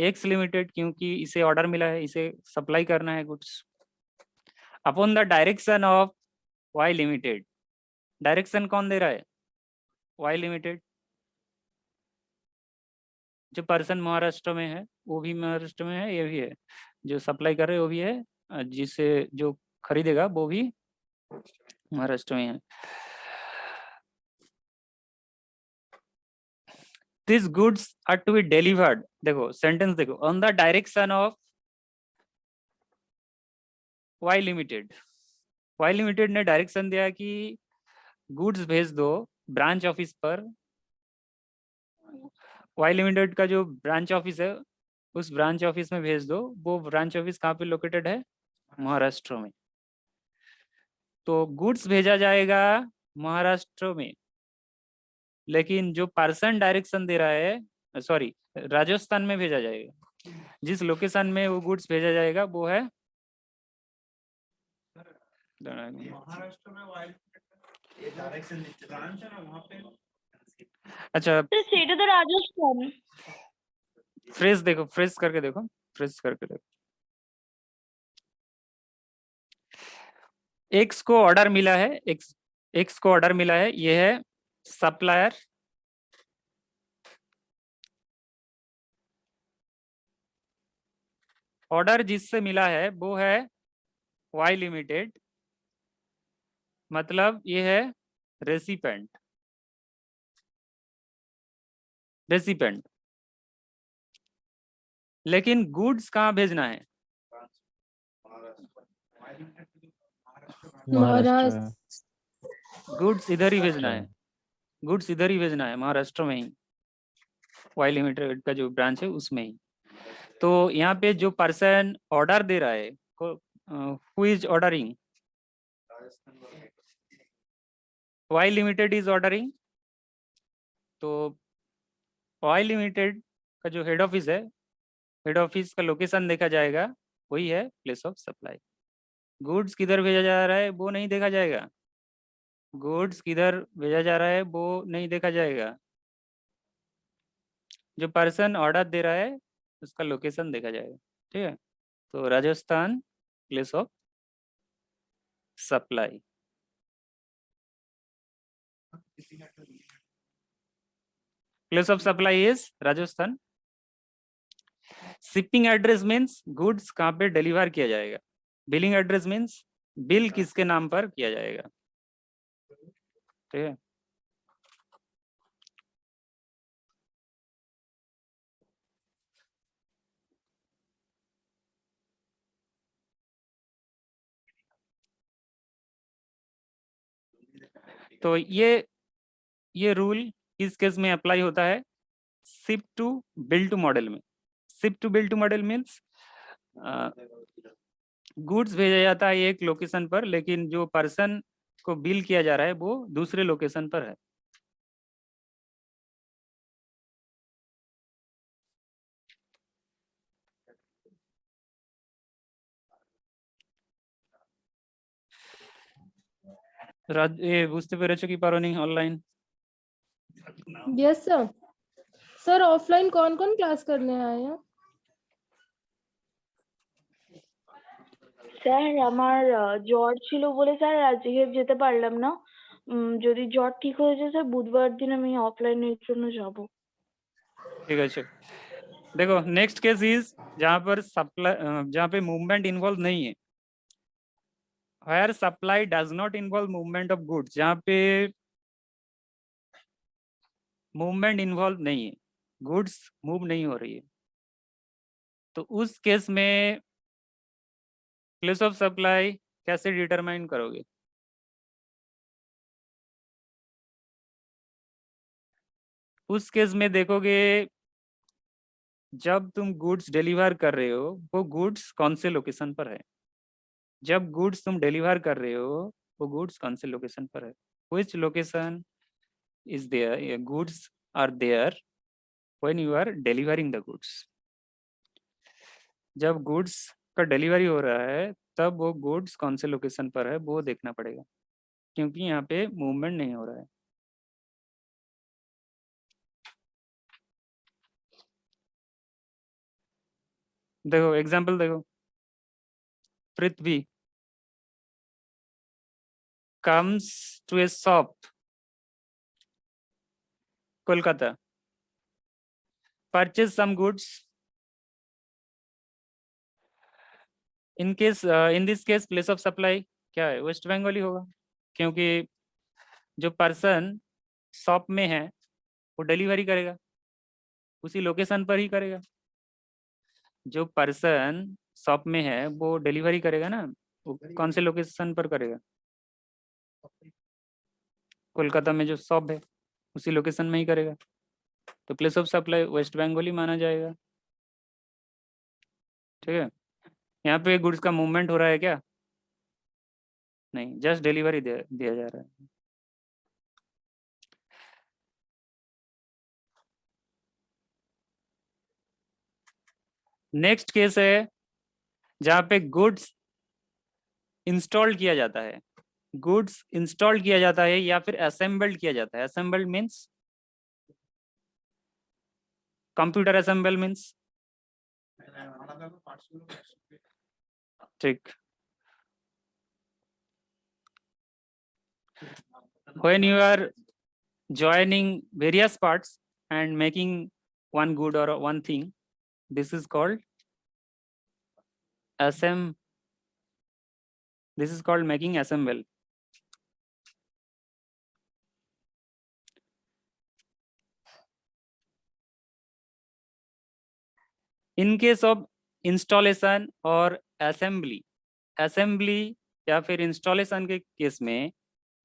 एक्स लिमिटेड, क्योंकि इसे ऑर्डर मिला है, इसे सप्लाई करना है goods. Upon the direction of Y limited, direction कौन दे रहा है, वाई लिमिटेड। जो पर्सन महाराष्ट्र में है वो भी महाराष्ट्र में है, ये भी है, जो सप्लाई कर रहे वो भी है, जिसे जो खरीदेगा वो भी महाराष्ट्र में है। These goods are to be delivered, देखो सेंटेंस देखो, on the direction of Y limited. Y limited ने डायरेक्शन दिया कि गुड्स भेज दो ब्रांच ऑफिस पर, वाई लिमिटेड का जो ब्रांच ऑफिस है उस ब्रांच ऑफिस में भेज दो। वो ब्रांच ऑफिस कहाँ पे लोकेटेड है, महाराष्ट्र में। तो गुड्स भेजा जाएगा महाराष्ट्र में, लेकिन जो पर्सन डायरेक्शन दे रहा है, सॉरी, राजस्थान में भेजा जाएगा। जिस लोकेशन में वो गुड्स भेजा जाएगा वो है महाराष्ट्र में वाइल्ड ये डायरेक्शन ब्रांच है ना वहाँ पे। अच्छा, तो सेटा तो राजस्थान। फ्रेज देखो, फ्रेज करके देखो, फ्रेज करके देखो। एक्स को ऑर्डर मिला है, एक्स को ऑर्डर मिला है, ये है सप्लायर, ऑर्डर जिससे मिला है वो है वाई लिमिटेड, मतलब ये है रेसिपेंट, रेसिपेंट। लेकिन गुड्स कहाँ भेजना है? महाराष्ट्र गुड्स इधर ही भेजना है, अच्छा गुड्स इधर ही भेजना है, महाराष्ट्र में ही, वाई लिमिटेड का जो ब्रांच है उसमें ही। तो यहाँ पे जो पर्सन ऑर्डर दे रहा है, who is ordering? Y limited is ordering. तो वाई लिमिटेड का जो हेड ऑफिस है, हेड ऑफिस का लोकेशन देखा जाएगा, वही है प्लेस ऑफ सप्लाई। गुड्स किधर भेजा जा रहा है वो नहीं देखा जाएगा, गुड्स किधर भेजा जा रहा है वो नहीं देखा जाएगा, जो पर्सन ऑर्डर दे रहा है उसका लोकेशन देखा जाएगा। ठीक है, तो Rajasthan place of supply. Place of supply is Rajasthan. Shipping address means goods कहाँ पे डिलीवर किया जाएगा, बिलिंग एड्रेस मीन्स बिल किसके नाम पर किया जाएगा। ठीक है, तो ये रूल किस केस में अप्लाई होता है? Ship to build to model में। Ship to build to model means goods भेजा जाता है एक लोकेशन पर, लेकिन जो पर्सन को बिल किया जा रहा है वो दूसरे लोकेशन पर है। বুঝতে পেরেছো কি পারোনি online? Yes sir. Sir offline कौन कौन क्लास करने आए हैं? স্যার আমার জ্বর ছিল বলে স্যার আজকে যেতে পারলাম না। যদি জ্বর ঠিক হয়ে যায় স্যার বুধবার দিন আমি অফলাইনের জন্য যাব। ঠিক আছে, देखो नेक्स्ट केस इज जहाँ पर सप्लाई, जहाँ पे मूवमेंट इन्वॉल्व नहीं है, where supply does not involve movement of goods, जहाँ पे मूवमेंट इन्वॉल्व नहीं है, गुड्स मूव नहीं हो रही है, तो उस केस में प्लेस ऑफ सप्लाई कैसे डिटरमाइन करोगे? उस केस में देखोगे जब तुम गुड्स डिलीवर कर रहे हो वो गुड्स कौन से लोकेशन पर है, जब गुड्स तुम डिलीवर कर रहे हो वो गुड्स कौन से लोकेशन पर है, which location is there, goods are there when you are delivering the goods। जब गुड्स का डिलीवरी हो रहा है तब वो गुड्स कौन से लोकेशन पर है वो देखना पड़ेगा, क्योंकि यहाँ पे मूवमेंट नहीं हो रहा है। देखो एग्जांपल देखो, पृथ्वी comes to a shop Kolkata, purchase some goods, in case in this case place of supply क्या है? वेस्ट बंगाल ही होगा, क्योंकि जो पर्सन शॉप में है वो डिलीवरी करेगा उसी लोकेशन पर ही करेगा, जो पर्सन शॉप में है वो डिलीवरी करेगा ना, वो कौन से लोकेशन पर करेगा? कोलकाता में जो शॉप है उसी लोकेशन में ही करेगा, तो place of supply West Bengal ही माना जाएगा। ठीक है, यहाँ पे गुड्स का मूवमेंट हो रहा है क्या? नहीं, जस्ट डिलीवरी दिया जा रहा है। नेक्स्ट केस है जहाँ पे गुड्स इंस्टॉल किया जाता है, गुड्स इंस्टॉल किया जाता है या फिर असेंबल्ड किया जाता है। Assembled means computer assemble means, ठीक, when you are joining various parts and making one good or one thing, this is called this is called making assemble। In case of installation और assembly या फिर installation के case में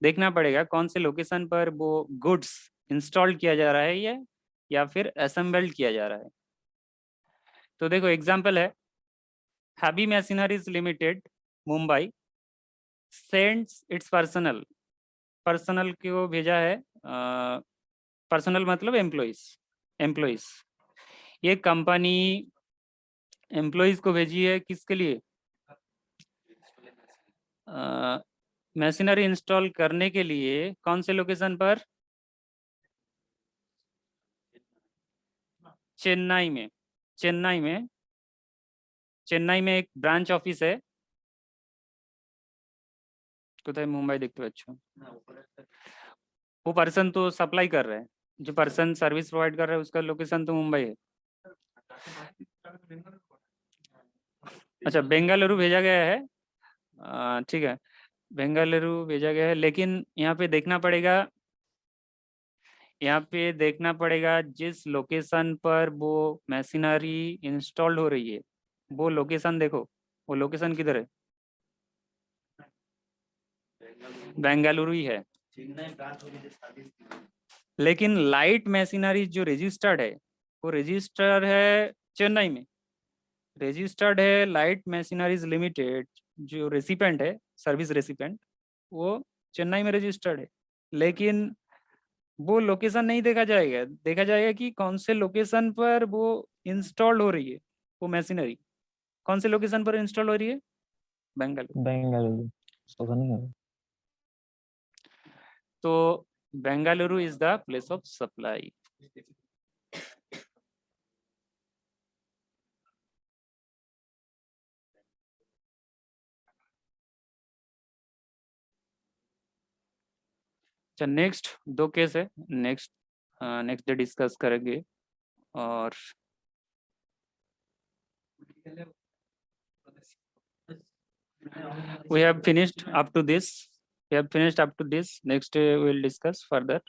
देखना पड़ेगा कौन से लोकेशन पर वो गुड्स इंस्टॉल किया जा रहा है या फिर असेंबल्ड किया जा रहा है। तो देखो एग्जांपल है, heavy machineries limited Mumbai sends it's personal को भेजा है, पर्सनल मतलब एम्प्लॉइज। ये कंपनी एम्प्लॉइज को भेजी है किसके लिए? मशीनरी इंस्टॉल करने के लिए। कौन से लोकेशन पर? चेन्नई में एक ब्रांच ऑफिस है। कोথায় मुंबई देखते हो? अच्छा, वो पर्सन तो सप्लाई कर रहा है, जो पर्सन सर्विस प्रोवाइड कर रहा है उसका लोकेशन तो मुंबई है। अच्छा, बेंगलुरु भेजा गया है, ठीक है, बेंगलुरु भेजा गया है। लेकिन यहाँ पे देखना पड़ेगा जिस लोकेशन पर वो मशीनरी इंस्टॉल्ड हो रही है वो लोकेशन देखो, वो लोकेशन किधर है? बेंगलुरु ही है। लेकिन लाइट मशीनरी जो रजिस्टर्ड है वो रजिस्टर्ड है चेन्नई में। रजिस्टर्ड है लाइट मशीनरीज लिमिटेड, जो रेसिपेंट है, सर्विस रेसिपेंट, वो चेन्नई में रजिस्टर्ड है। लेकिन वो लोकेशन नहीं देखा जाएगा कि कौन से लोकेशन पर वो इंस्टॉल हो रही है वो मशीनरी। कौन से लोकेशन पर इंस्टॉल हो रही है? बेंगलुरु ওখানে হবে। तो Bengaluru is the place of supply. अच्छा, नेक्स्ट 2 केस है, नेक्स्ट डे डिस्कस करेंगे। और we have finished up to this. Next day we will discuss further.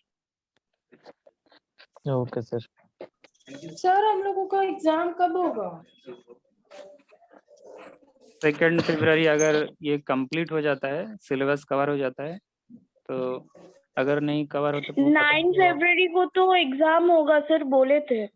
Okay sir. Sir हम लोगों का एग्जाम कब होगा? 2 फरवरी अगर ये कंप्लीट हो जाता है, सिलेबस कवर हो जाता है तो, अगर नहीं कवर हो तो 9 फरवरी को तो एग्जाम होगा सर, बोले थे।